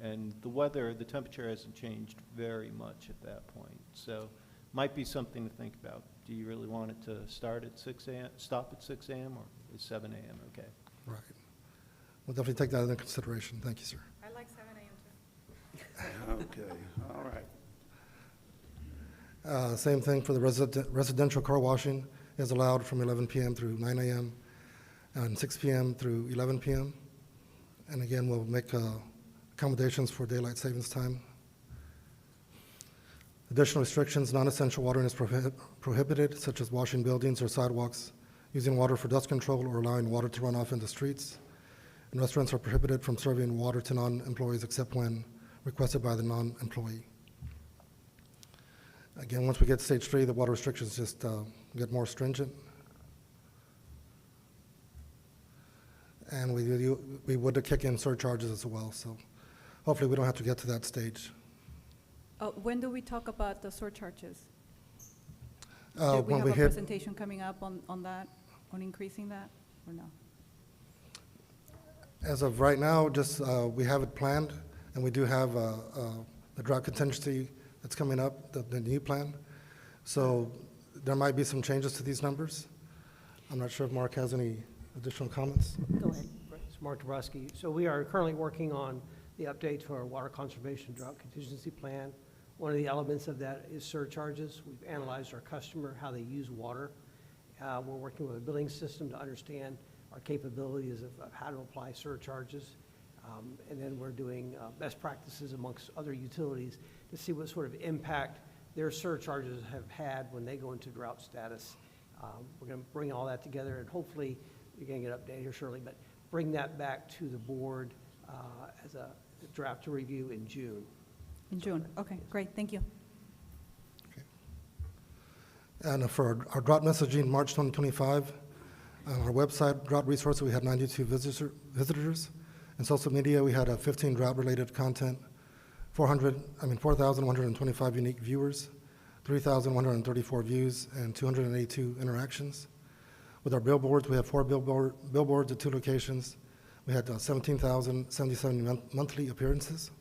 And the temperature hasn't changed very much at that point. So might be something to think about. Do you really want it to start at 6 a.m., stop at 6 a.m., or is 7 a.m. okay? Right. We'll definitely take that into consideration. Thank you, sir. I like 7 a.m. too. Okay, all right. Same thing for the residential car washing is allowed from 11 p.m. through 9 a.m. and 6 p.m. through 11 p.m. And again, we'll make accommodations for daylight savings time. Additional restrictions, non-essential watering is prohibited, such as washing buildings or sidewalks, using water for dust control, or allowing water to run off into streets. And restaurants are prohibited from serving water to non-employees except when requested by the non-employee. Again, once we get to stage 3, the water restrictions just get more stringent. And we would kick in surcharges as well, so hopefully we don't have to get to that stage. When do we talk about the surcharges? Do we When have we a hit, presentation coming up on that, on increasing that, or no? as of right now, just we have it planned, and we do have the drought contingency that's coming up, the new plan. So there might be some changes to these numbers. I'm not sure if Mark has any additional comments. Go ahead. It's Mark Dabrowski. So we are currently working on the update to our water conservation drought contingency plan. One of the elements of that is surcharges. We've analyzed our customer, how they use water. We're working with a billing system to understand our capabilities of how to apply surcharges. And then we're doing best practices amongst other utilities to see what sort of impact their surcharges have had when they go into drought status. We're going to bring all that together, and hopefully, you're going to get an update here shortly, but bring that back to the board as a draft to review in June. In June, okay, great, thank you. And for our drought messaging, March 2025, on our website, drought resources, we had 92 visitors. In social media, we had 15 drought-related content, 4,125 unique viewers, 3,134 views, and 282 interactions. With our billboards, we have 4 billboards at 2 locations. We had 17,077 monthly appearances.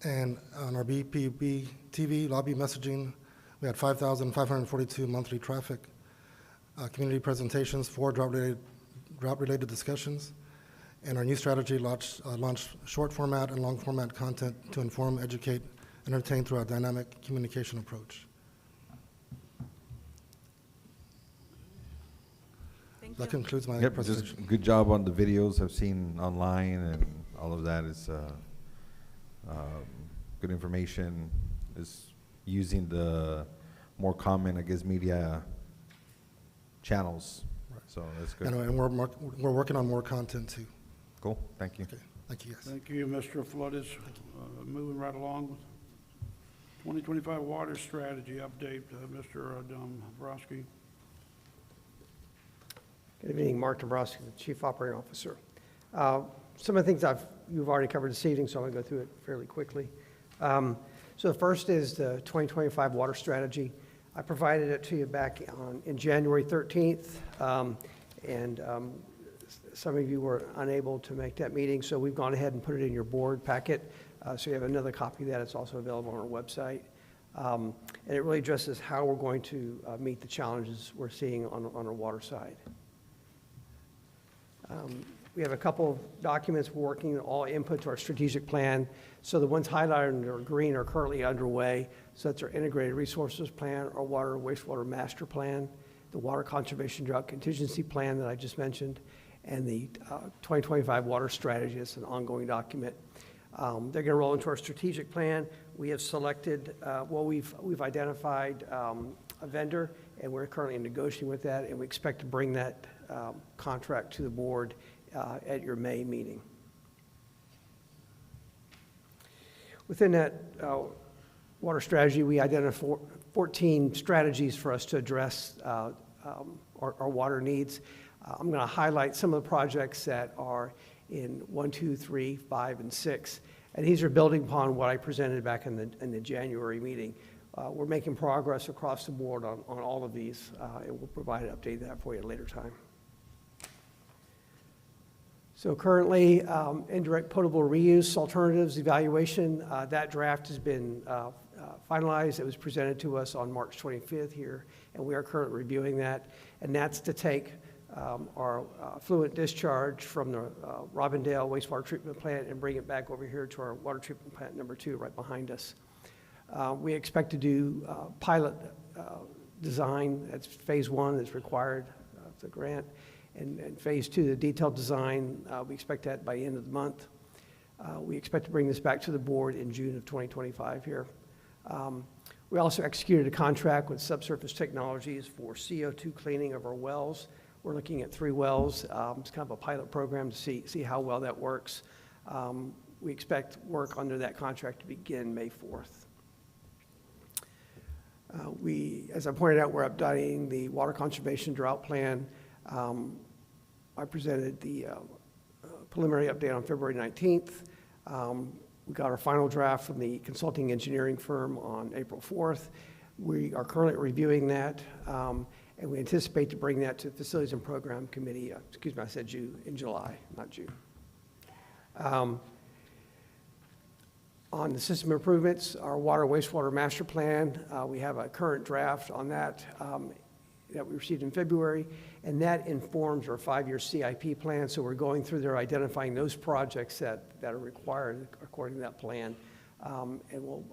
And on our BPB TV lobby messaging, we had 5,542 monthly traffic, community presentations, 4 drought-related discussions, and our new strategy launched short format and long format content to inform, educate, and entertain through our dynamic communication approach. Thank That you. concludes my Yep, presentation. just good job on the videos I've seen online, and all of that is good information. Is using the more common, I guess, media channels. So that's good. And we're working on more content too. Cool, thank you. Okay, thank you guys. Thank you, Mr. Flores. Moving right along with 2025 water strategy update, Mr. Dabrowski. Good evening, Mark Dabrowski, the Chief Operating Officer. Some of the things you've already covered this evening, so I'm going to go through it fairly quickly. So the first is the 2025 water strategy. I provided it to you back in January 13th, and some of you were unable to make that meeting, so we've gone ahead and put it in your board packet. So you have another copy of that. It's also available on our website. And it really addresses how we're going to meet the challenges we're seeing on our water side. We have a couple of documents we're working, all input to our strategic plan. So the ones highlighted under green are currently underway. So that's our integrated resources plan, our water wastewater master plan, the water conservation drought contingency plan that I just mentioned, and the 2025 water strategy. It's an ongoing document. They're going to roll into our strategic plan. We have selected, we've identified a vendor, and we're currently negotiating with that, and we expect to bring that contract to the board at your May meeting. Within that water strategy, we identified 14 strategies for us to address our water needs. I'm going to highlight some of the projects that are in 1, 2, 3, 5, and 6. And these are building upon what I presented back in the January meeting. We're making progress across the board on all of these, and we'll provide an update of that for you at a later time. So currently, indirect potable reuse alternatives evaluation, that draft has been finalized. It was presented to us on March 25th here, and we are currently reviewing that. And that's to take our fluent discharge from the Robindale wastewater treatment plant and bring it back over here to our water treatment plant number 2 right behind us. We expect to do pilot design. That's phase 1 that's required of the grant. And phase 2, the detailed design, we expect that by the end of the month. We expect to bring this back to the board in June of 2025 here. We also executed a contract with Subsurface Technologies for CO2 cleaning of our wells. We're looking at 3 wells. It's kind of a pilot program to see how well that works. We expect work under that contract to begin May 4th. As I pointed out, we're updating the water conservation drought plan. I presented the preliminary update on February 19th. We got our final draft from the consulting engineering firm on April 4th. We are currently reviewing that, and we anticipate to bring that to the Facilities and Program Committee, excuse me, I said in July, not June. On the system improvements, our water wastewater master plan, we have a current draft on that that we received in February, and that informs our 5-year CIP plan. So we're going through there, identifying those projects that are required according to that plan, and we'll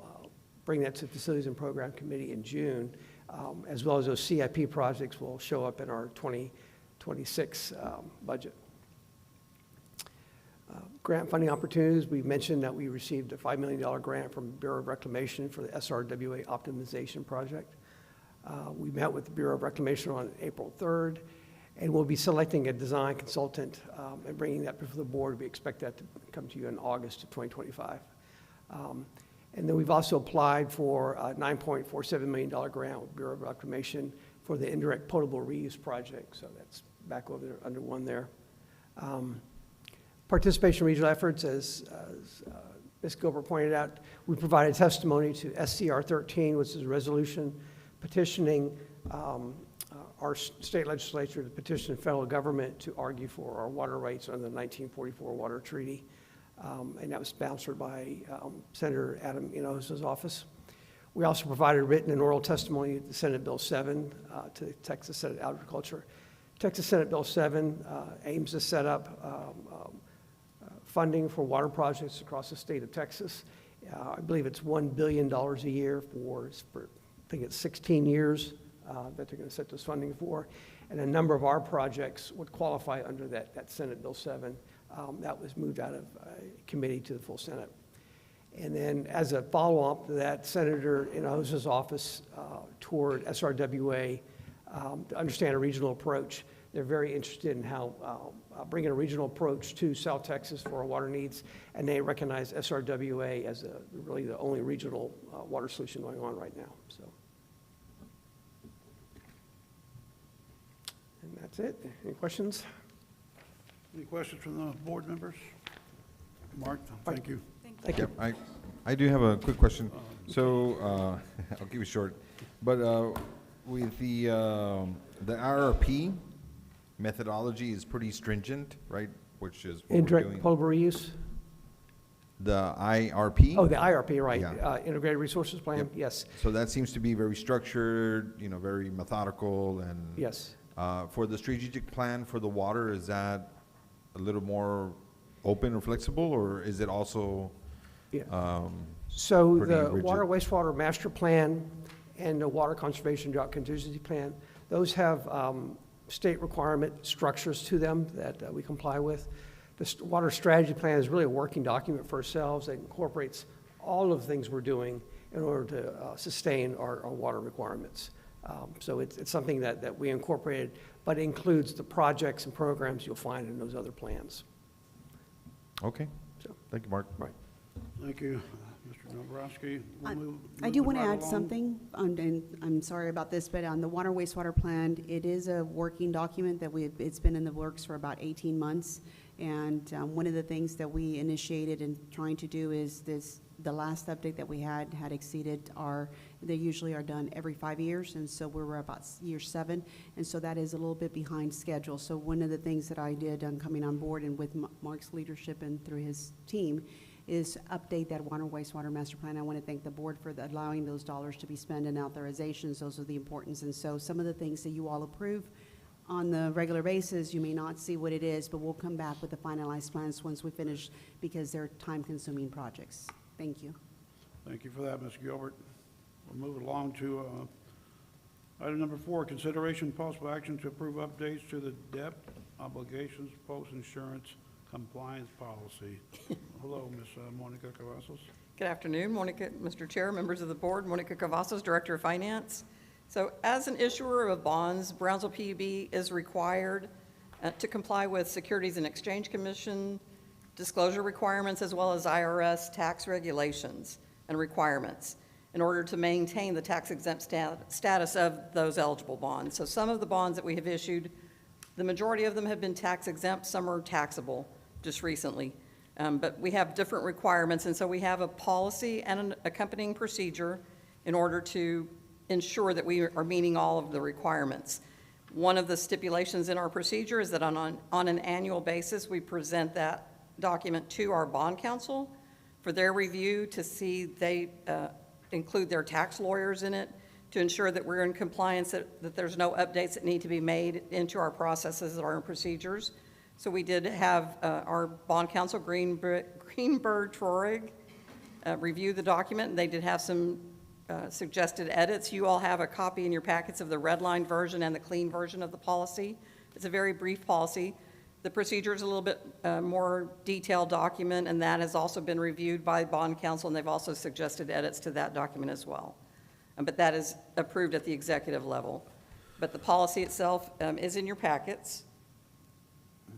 bring that to the Facilities and Program Committee in June, as well as those CIP projects will show up in our 2026 budget. Grant funding opportunities, we mentioned that we received a $5 million grant from Bureau of Reclamation for the SRWA optimization project. We met with the Bureau of Reclamation on April 3rd, and we'll be selecting a design consultant and bringing that before the board. We expect that to come to you in August of 2025. And then we've also applied for a $9.47 million grant with Bureau of Reclamation for the indirect potable reuse project. So that's back over there under 1 there. Participation in regional efforts, as Ms. Gilbert pointed out, we provided testimony to SCR 13, which is a resolution petitioning our state legislature to petition the federal government to argue for our water rights under the 1944 Water Treaty. And that was sponsored by Senator Adam Enos's office. We also provided written and oral testimony to Senate Bill 7 to the Texas Senate Agriculture. Texas Senate Bill 7 aims to set up funding for water projects across the state of Texas. I believe it's $1 billion a year for I think it's 16 years that they're going to set this funding for. And a number of our projects would qualify under that Senate Bill 7. That was moved out of committee to the full Senate. And then as a follow-up to that, Senator Enos's office toured SRWA to understand a regional approach. They're very interested in how bringing a regional approach to South Texas for our water needs, and they recognize SRWA as really the only regional water solution going on right now. So, and that's it. Any questions? Any questions from the board members? Mark, thank you. Thank you. Yep, I do have a quick question. So I'll keep it short. But with the IRP methodology is pretty stringent, right? Which is what we're Indirect doing. potable reuse? The IRP? Oh, the IRP, right. Yeah. Integrated Resources Plan, Yep. yes. So that seems to be very structured, very methodical and. Yes. For the strategic plan for the water, is that a little more open or flexible, or is it also? Yeah. So pretty the rigid? water wastewater master plan and the water conservation drought contingency plan, those have state requirement structures to them that we comply with. The water strategy plan is really a working document for ourselves that incorporates all of the things we're doing in order to sustain our water requirements. So it's something that we incorporated, but includes the projects and programs you'll find in those other plans. Okay, So, thank you, Mark. right. Thank you, Mr. Dombrowski. We'll I do move want to right add along. something, and I'm sorry about this, but on the water wastewater plan, it is a working document that it's been in the works for about 18 months. And one of the things that we initiated and trying to do is the last update that we had exceeded they usually are done every 5 years, and so we were about year 7, and so that is a little bit behind schedule. So one of the things that I did on coming on board and with Mark's leadership and through his team is update that water wastewater master plan. I want to thank the board for allowing those dollars to be spent in authorizations. Those are the importance. And so some of the things that you all approve on the regular basis, you may not see what it is, but we'll come back with the finalized plans once we finish because they're time-consuming projects. Thank you. Thank you for that, Ms. Gilbert. We'll move along to item number 4, consideration and possible action to approve updates to the debt obligations post-insurance compliance policy. Hello, Ms. Monica Cavazos. Good afternoon, Mr. Chair, members of the board. Monica Cavazos, Director of Finance. So as an issuer of bonds, Brownsville PUB is required to comply with Securities and Exchange Commission disclosure requirements as well as IRS tax regulations and requirements in order to maintain the tax exempt status of those eligible bonds. So some of the bonds that we have issued, the majority of them have been tax exempt, some are taxable just recently. But we have different requirements, and so we have a policy and an accompanying procedure in order to ensure that we are meeting all of the requirements. One of the stipulations in our procedure is that on an annual basis, we present that document to our bond counsel for their review to see they include their tax lawyers in it to ensure that we're in compliance, that there's no updates that need to be made into our processes or our procedures. So we did have our bond counsel, Greenberg Traurig, review the document, and they did have some suggested edits. You all have a copy in your packets of the redlined version and the clean version of the policy. It's a very brief policy. The procedure is a little bit more detailed document, and that has also been reviewed by bond counsel, and they've also suggested edits to that document as well. But that is approved at the executive level. But the policy itself is in your packets.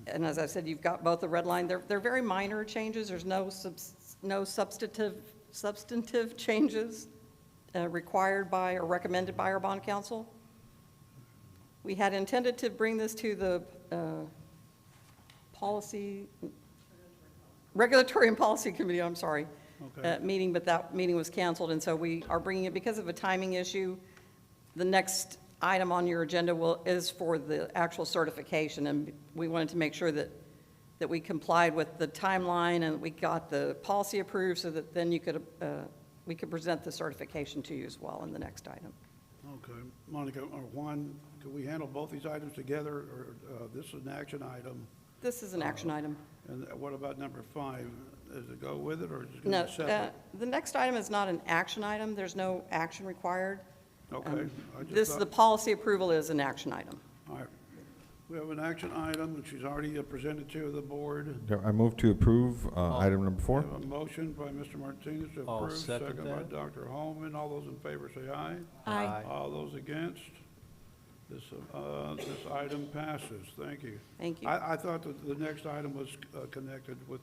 And as I said, you've got both the red line. They're very minor changes. There's no substantive changes required by or recommended by our bond counsel. We had intended to bring this to the Regulatory and Policy Committee, I'm sorry, Okay. meeting, but that meeting was canceled, and so we are bringing it because of a timing issue. The next item on your agenda is for the actual certification, and we wanted to make sure that we complied with the timeline and we got the policy approved so that then we could present the certification to you as well in the next item. Okay, Monica, Juan, can we handle both these items together, or this is an action item? This is an action item. And what about number 5? Does it go with it, or is it No, going to be separate? the next item is not an action item. There's no action required. Okay. I just The thought- policy approval is an action item. All right. We have an action item, which she's already presented to the board. I move to approve item number We 4. have a motion by Mr. Martinez to I'll approve, second second by that. Dr. Holman. All those in favor say aye. Aye. All those against? This item passes. Thank you. Thank you. I thought that the next item was connected with,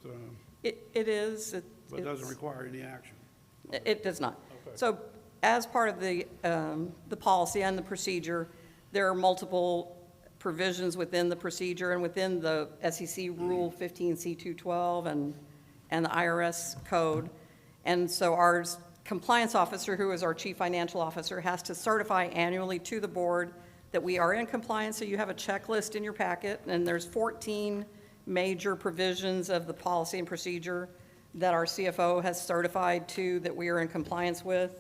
It is. but doesn't it's- require any action. It does not. Okay. So as part of the policy and the procedure, there are multiple provisions within the procedure and within the SEC Rule 15C212 and the IRS code. And so our compliance officer, who is our chief financial officer, has to certify annually to the board that we are in compliance. So you have a checklist in your packet, and there's 14 major provisions of the policy and procedure that our CFO has certified to that we are in compliance with,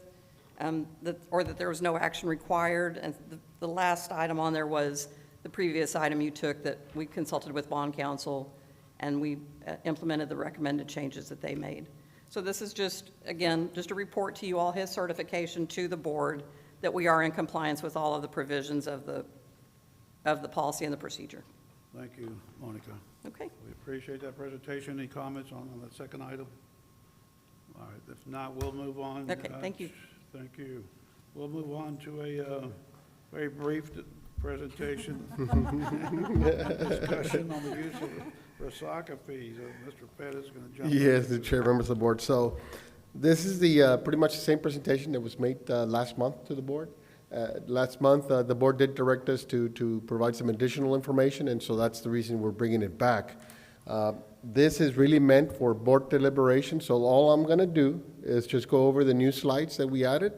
or that there was no action required. And the last item on there was the previous item you took, that we consulted with bond counsel and we implemented the recommended changes that they made. So this is just, again, just a report to you all, his certification to the board that we are in compliance with all of the provisions of the policy and the procedure. Thank you, Monica. Okay. We appreciate that presentation. Any comments on the second item? All right, if not, we'll move on. Okay, thank you. Thank you. We'll move on to Very brief presentation. Discussion on the use of Resaca fees. Mr. Pettis is going to jump in. Yes, the chair, members of the board. So this is the, pretty much the same presentation that was made last month to the board. Last month, the board did direct us to provide some additional information, and so that's the reason we're bringing it back. This is really meant for board deliberation, so all I'm going to do is just go over the new slides that we added,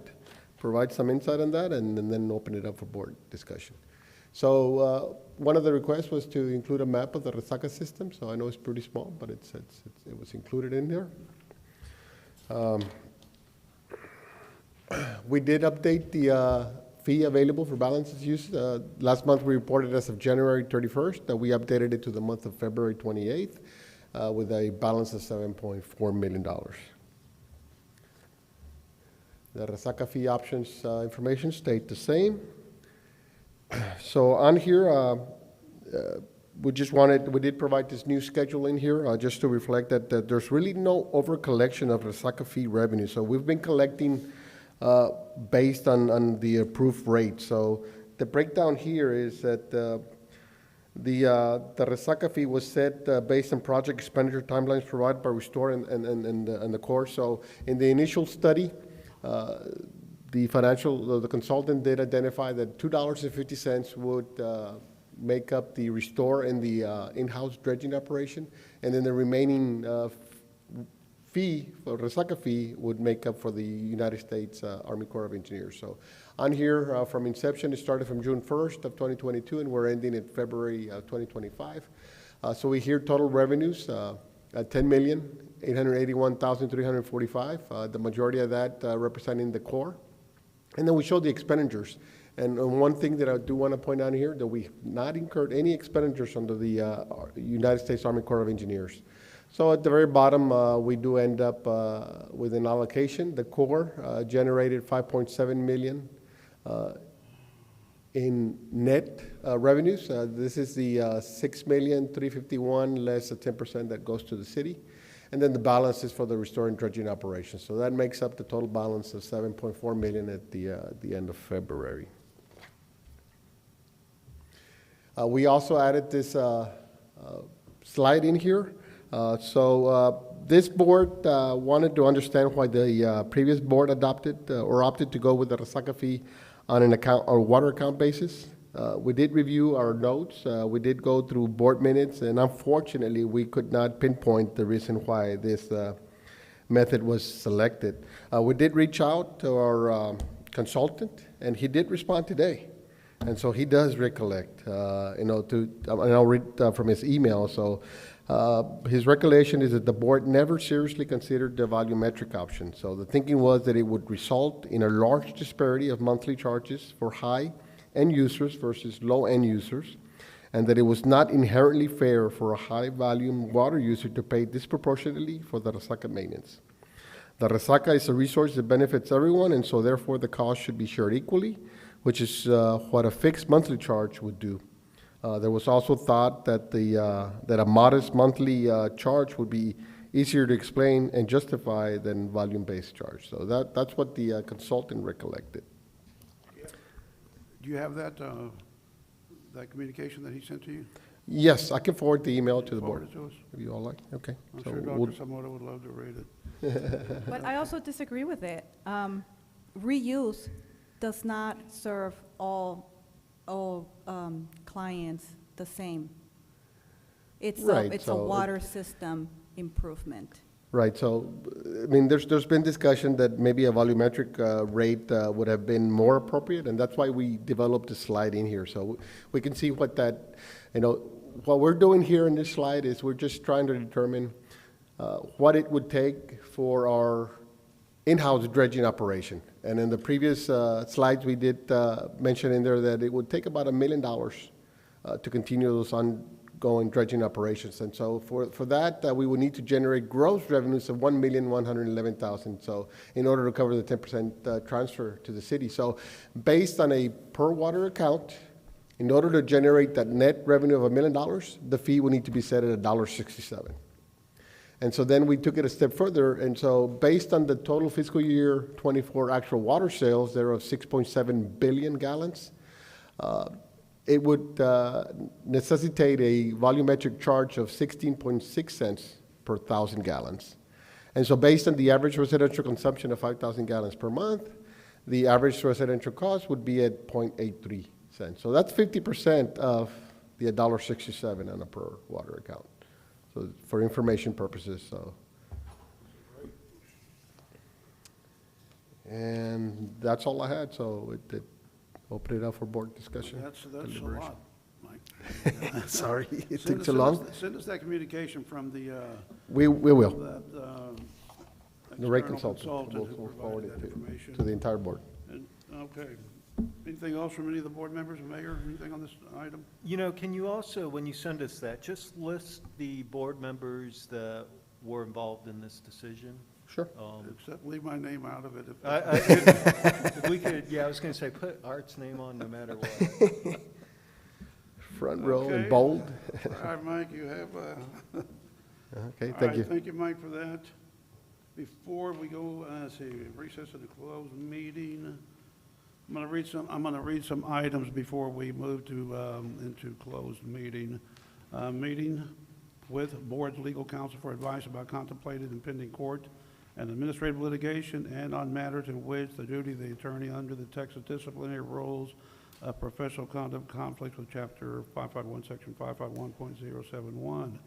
provide some insight on that, and then open it up for board discussion. So one of the requests was to include a map of the Resaca system, so I know it's pretty small, but it was included in there. We did update the fee available for balances used. Last month, we reported as of January 31st that we updated it to the month of February 28th with a balance of $7.4 million. The Resaca fee options information stayed the same. So on here, we did provide this new schedule in here just to reflect that there's really no over collection of Resaca fee revenue. So we've been collecting based on the approved rate. So the breakdown here is that the Resaca fee was set based on project expenditure timelines provided by Restore and the Corps. So in the initial study, the consultant did identify that $2.50 would make up the Restore and the in-house dredging operation, and then the remaining fee, or Resaca fee, would make up for the United States Army Corps of Engineers. So on here, from inception, it started from June 1st of 2022, and we're ending in February 2025. So we hear total revenues at $10,881,345, the majority of that representing the Corps. And then we show the expenditures. And one thing that I do want to point out here, that we have not incurred any expenditures under the United States Army Corps of Engineers. So at the very bottom, we do end up with an allocation. The Corps generated $5.7 million in net revenues. This is the $6,351,000 less the 10% that goes to the city. And then the balance is for the Restore and dredging operations. So that makes up the total balance of $7.4 million at the end of February. We also added this slide in here. This board wanted to understand why the previous board adopted or opted to go with the Resaca fee on an account or water account basis. We did review our notes. We did go through board minutes, and unfortunately, we could not pinpoint the reason why this method was selected. We did reach out to our consultant, and he did respond today. And so he does recollect, and I'll read from his email. So his recollection is that the board never seriously considered the volumetric option. So the thinking was that it would result in a large disparity of monthly charges for high-end users versus low-end users, and that it was not inherently fair for a high-volume water user to pay disproportionately for the Resaca maintenance. The Resaca is a resource that benefits everyone, and so therefore the cost should be shared equally, which is what a fixed monthly charge would do. There was also thought that that a modest monthly charge would be easier to explain and justify than volume-based charge. So that's what the consultant recollected. Do you have that communication that he sent to you? Yes, I can forward the email to the board. Forward it to us? If you all like, okay. I'm So sure we'll- Dr. Zamora would love to read it. But I also disagree with it. Reuse does not serve all clients the same. It's Right, a so water system improvement. Right, so, I mean, there's been discussion that maybe a volumetric rate would have been more appropriate, and that's why we developed a slide in here. So we can see what what we're doing here in this slide is we're just trying to determine what it would take for our in-house dredging operation. And in the previous slides, we did mention in there that it would take about $1 million to continue those ongoing dredging operations. And so for that, we would need to generate gross revenues of $1,111,000. So in order to cover the 10% transfer to the city. So based on a per water account, in order to generate that net revenue of $1 million, the fee would need to be set at $1.67. And so then we took it a step further, and so based on the total fiscal year 24 actual water sales there of 6.7 billion gallons, It would necessitate a volumetric charge of 16.6 cents per 1,000 gallons. And so based on the average residential consumption of 5,000 gallons per month, the average residential cost would be at 0.83 cents. So that's 50% of the $1.67 on a per water account. So for information purposes, so. And that's all I had, so open it up for board discussion. That's a deliberation. lot, Mike. Sorry, it Send took us- too long. Send us that communication from the, We will. that, The rate external consultant, consultant we'll who forward provided it that information. to the entire board. And- Okay. Anything else from any of the board members, Mayor, anything on this item? You know, can you also, when you send us that, just list the board members that were involved in this decision? Sure. Except leave my name out of it. if- If we could, yeah, I was going to say, put Art's name on no matter what. Front row in Okay. bold. All right, Okay, Mike, you have, thank all right, you. thank you, Mike, for that. Before we go, let's see, recess to the closed meeting. I'm gonna read some items before we move to, into closed meeting. Meeting with board's legal counsel for advice about contemplated and pending court and administrative litigation and on matters in which the duty of the attorney under the Texas disciplinary rules of professional conduct conflicts with chapter 551, section 551.071,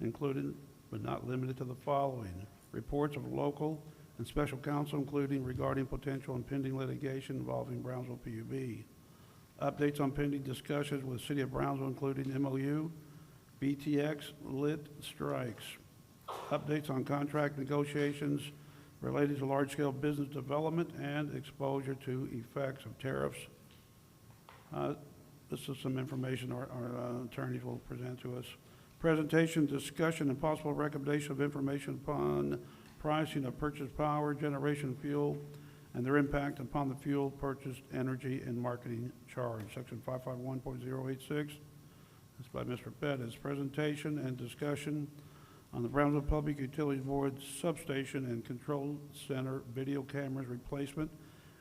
including but not limited to the following: reports of local and special counsel, including regarding potential and pending litigation involving Brownsville PUB. Updates on pending discussions with City of Brownsville, including MOU, BTX, lit strikes. Updates on contract negotiations related to large-scale business development and exposure to effects of tariffs. This is some information our attorneys will present to us. Presentation, discussion, and possible recommendation of information upon pricing of purchased power, generation fuel, and their impact upon the fuel purchased energy and marketing charge. Section 551.086. That's by Mr. Bettis. Presentation and discussion on the Brownsville Public Utilities Board substation and control center video cameras replacement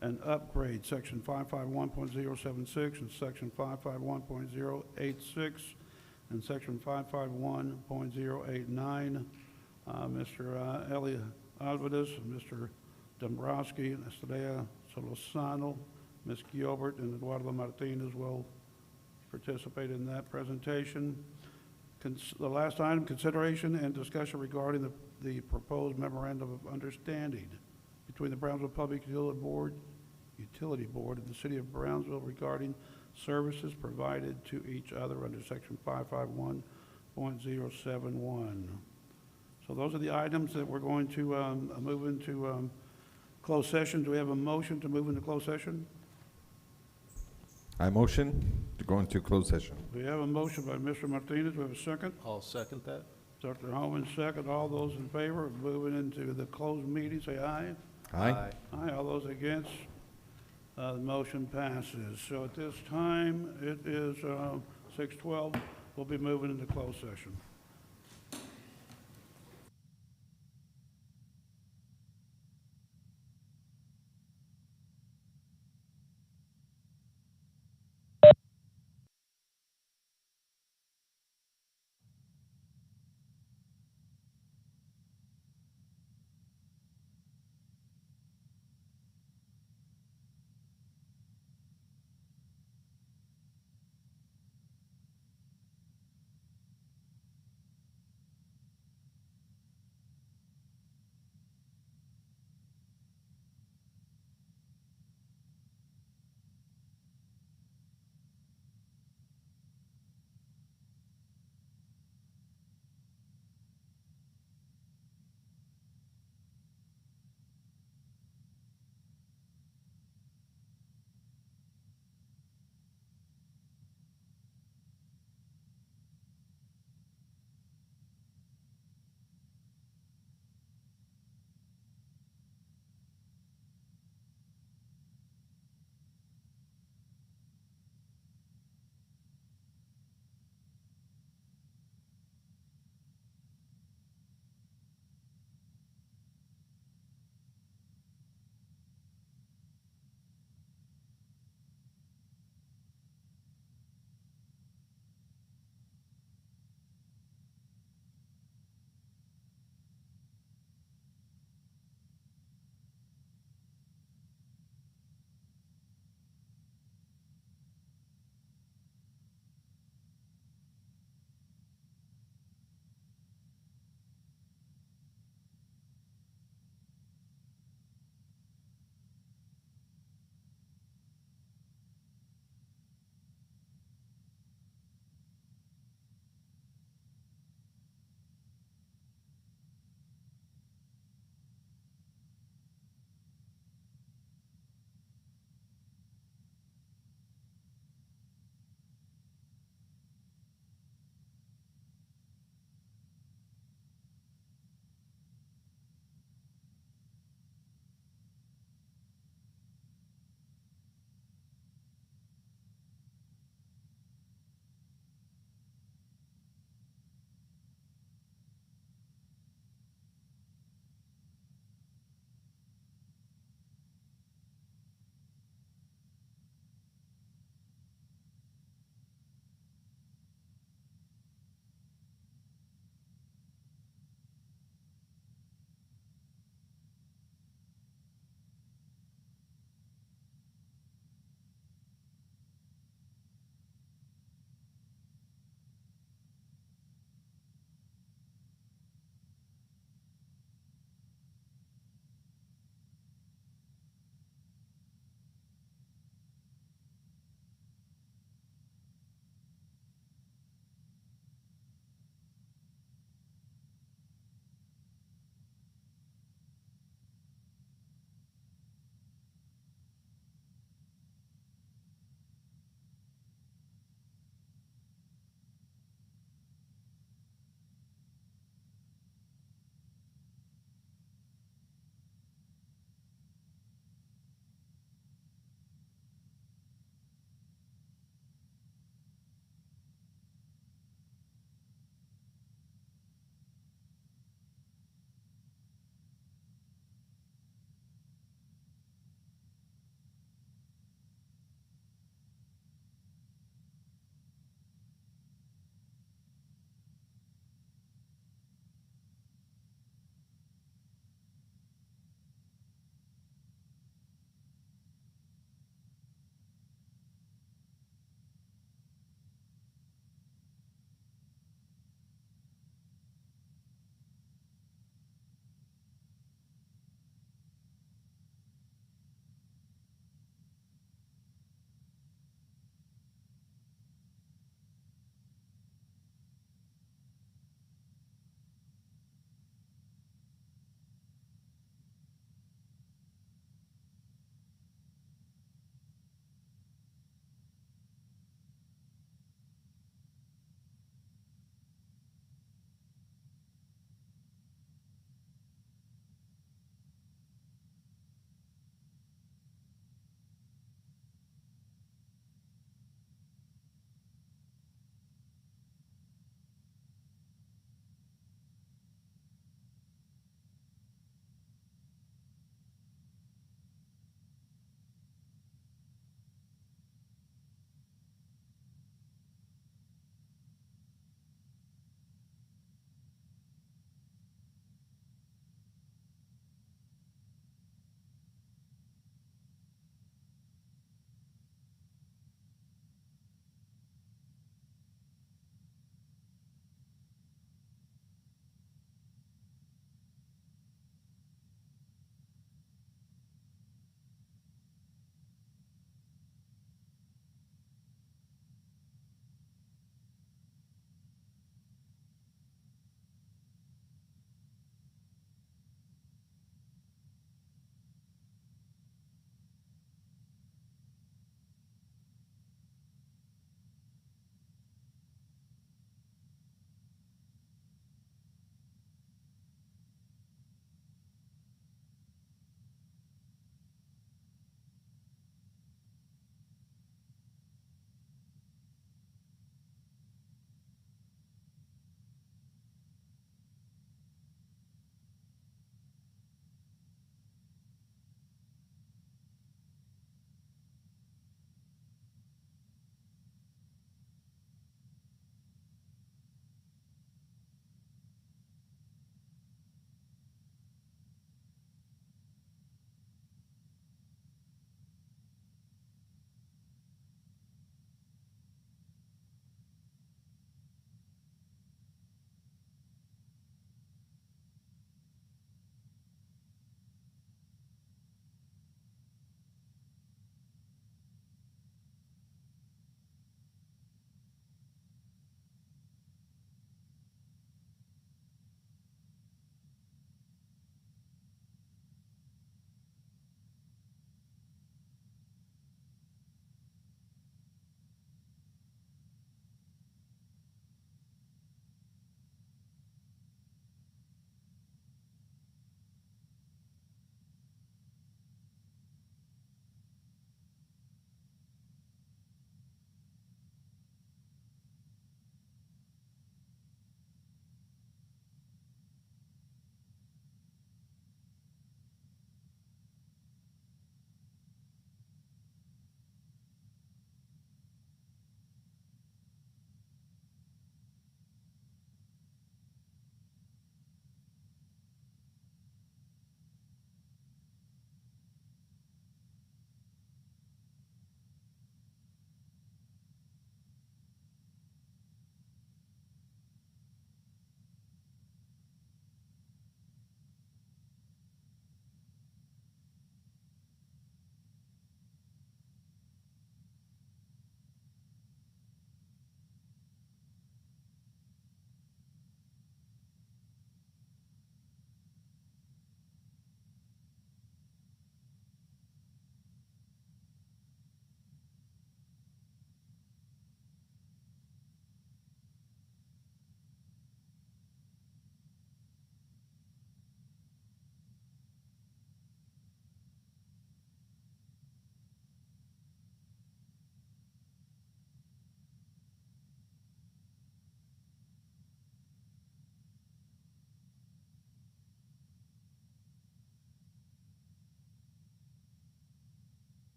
and upgrade. Section 551.076 and Section 551.086 and Section 551.089. Mr. Eli Alvarez, Mr. Dombrowski, Estrella Solosano, Ms. Gilbert, and Eduardo Martinez will participate in that presentation. The last item, consideration and discussion regarding the proposed memorandum of understanding between the Brownsville Public Utility Board and the City of Brownsville regarding services provided to each other under Section 551.071. So those are the items that we're going to move into closed session. Do we have a motion to move into closed session? I motion to go into closed session. We have a motion by Mr. Martinez. We have a second. I'll second that. Dr. Holman, second. All those in favor of moving into the closed meeting, say aye. Aye. Aye. All those against? The motion passes. So at this time, it is 6:12. We'll be moving into closed session.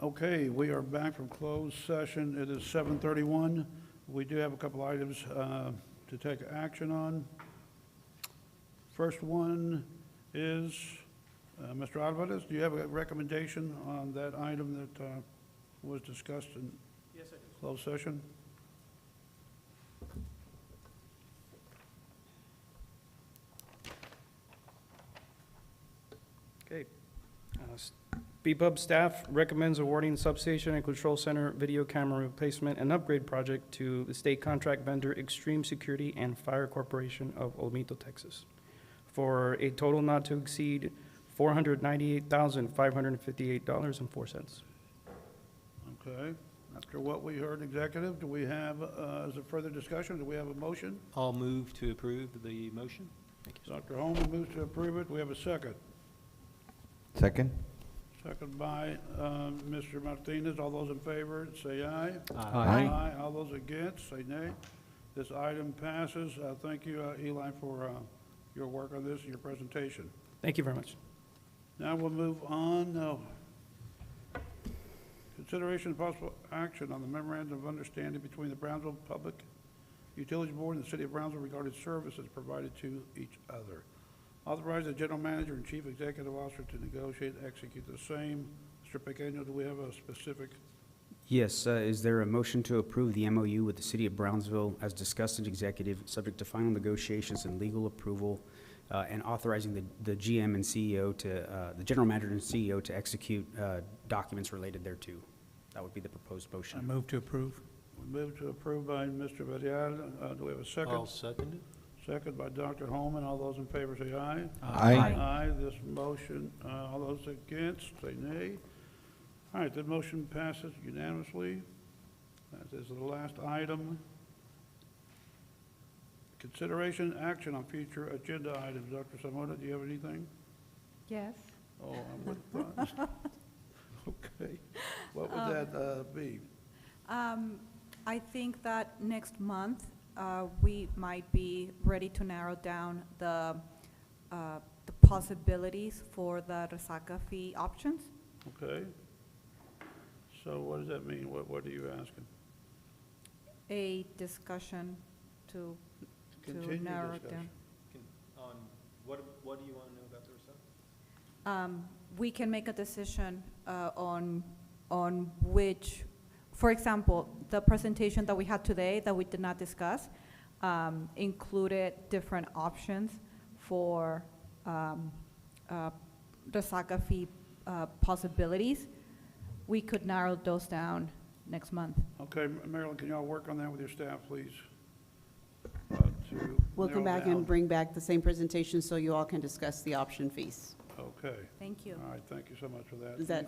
Okay, we are back from closed session. It is 7:31. We do have a couple items to take action on. First one is, Mr. Alvarez, do you have a recommendation on that item that was discussed in closed session? Okay. BPUB staff recommends awarding substation and control center video camera replacement and upgrade project to the state contract vendor Extreme Security and Fire Corporation of Olmito, Texas, for a total not to exceed $498,558.04. Okay. After what we heard, executive, do we have, is there further discussion? Do we have a motion? I'll move to approve the motion. Thank you. Dr. Holman moves to approve it. Do we have a second? Second? Second by Mr. Martinez. All those in favor, say aye. Aye. All those against, say nay. This item passes. Thank you, Eli, for your work on this, your presentation. Thank you very much. Now we'll move on. Consideration of possible action on the memorandum of understanding between the Brownsville Public Utilities Board and the City of Brownsville regarding services provided to each other. Authorize the general manager and chief executive officer to negotiate and execute the same. Mr. Pequeño, do we have a specific? Yes, is there a motion to approve the MOU with the City of Brownsville as discussed in executive, subject to final negotiations and legal approval, and authorizing the GM and CEO to, the general manager and CEO to execute documents related thereto? That would be the proposed motion. I move to approve. We move to approve by Mr. Varela. Do we have a second? I'll second it. Second by Dr. Holman. All those in favor say aye. Aye. Aye. This motion, all those against, say nay. All right, the motion passes unanimously. That is the last item. Consideration action on future agenda items. Dr. Zamora, do you have anything? Yes. Oh, I'm with that. Okay. What would that be? I think that next month, we might be ready to narrow down the possibilities for the resaca fee options. Okay. So what does that mean? What are you asking? A discussion to Continue narrow it discussion. down. On, what do you want to know about the result? We can make a decision on which, for example, the presentation that we had today that we did not discuss included different options for resaca fee possibilities. We could narrow those down next month. Okay, Marilyn, can y'all work on that with your staff, please? We'll come back and bring back the same presentation so you all can discuss the option fees. Okay. Thank you. All right, thank you so much for that. Is that,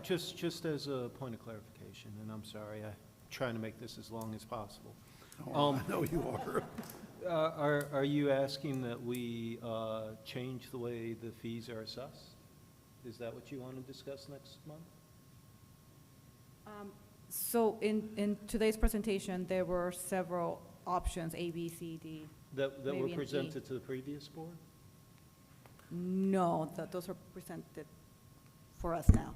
Just as a point of clarification, and I'm sorry, I'm trying to make this as long as possible. Oh, I know you are. Are you asking that we change the way the fees are assessed? Is that what you want to discuss next month? So in today's presentation, there were several options, A, B, C, D. That Maybe were an E. presented to the previous board? No, those are presented for us now.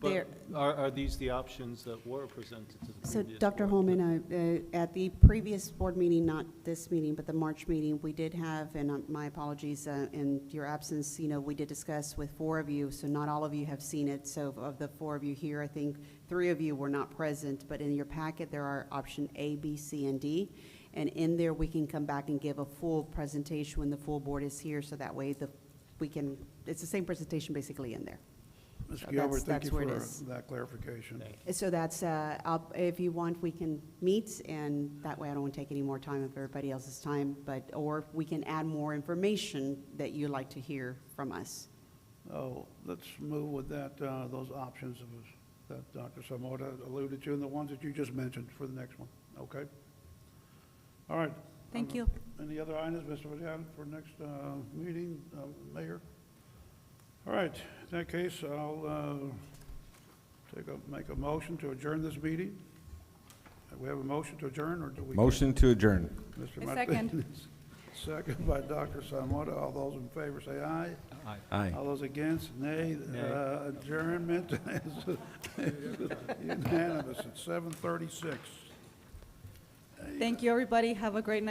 They're- But are these the options that were presented to the previous So, board? Dr. Holman, at the previous board meeting, not this meeting, but the March meeting, we did have, and my apologies, in your absence, we did discuss with 4 of you, so not all of you have seen it. So of the 4 of you here, I think 3 of you were not present, but in your packet, there are option A, B, C, and D. And in there, we can come back and give a full presentation when the full board is here, so that way it's the same presentation basically in there. Ms. So Gilbert, thank you that's where for it is. that clarification. So that's, if you want, we can meet, and that way I don't want to take any more time of everybody else's time, or we can add more information that you'd like to hear from us. Oh, let's move with that, those options that Dr. Zamora alluded to, and the ones that you just mentioned for the next one, okay? All right. Thank you. Any other items, Mr. Vidal, for next meeting, Mayor? All right, in that case, I'll make a motion to adjourn this meeting. We have a motion to adjourn, or do we? Motion to adjourn. Mr. A second. Martinez. second by Dr. Sanmota. All those in favor say aye. Aye. All those against, nay. Adjournment is unanimous at 7:36. Thank you, everybody. Have a great night.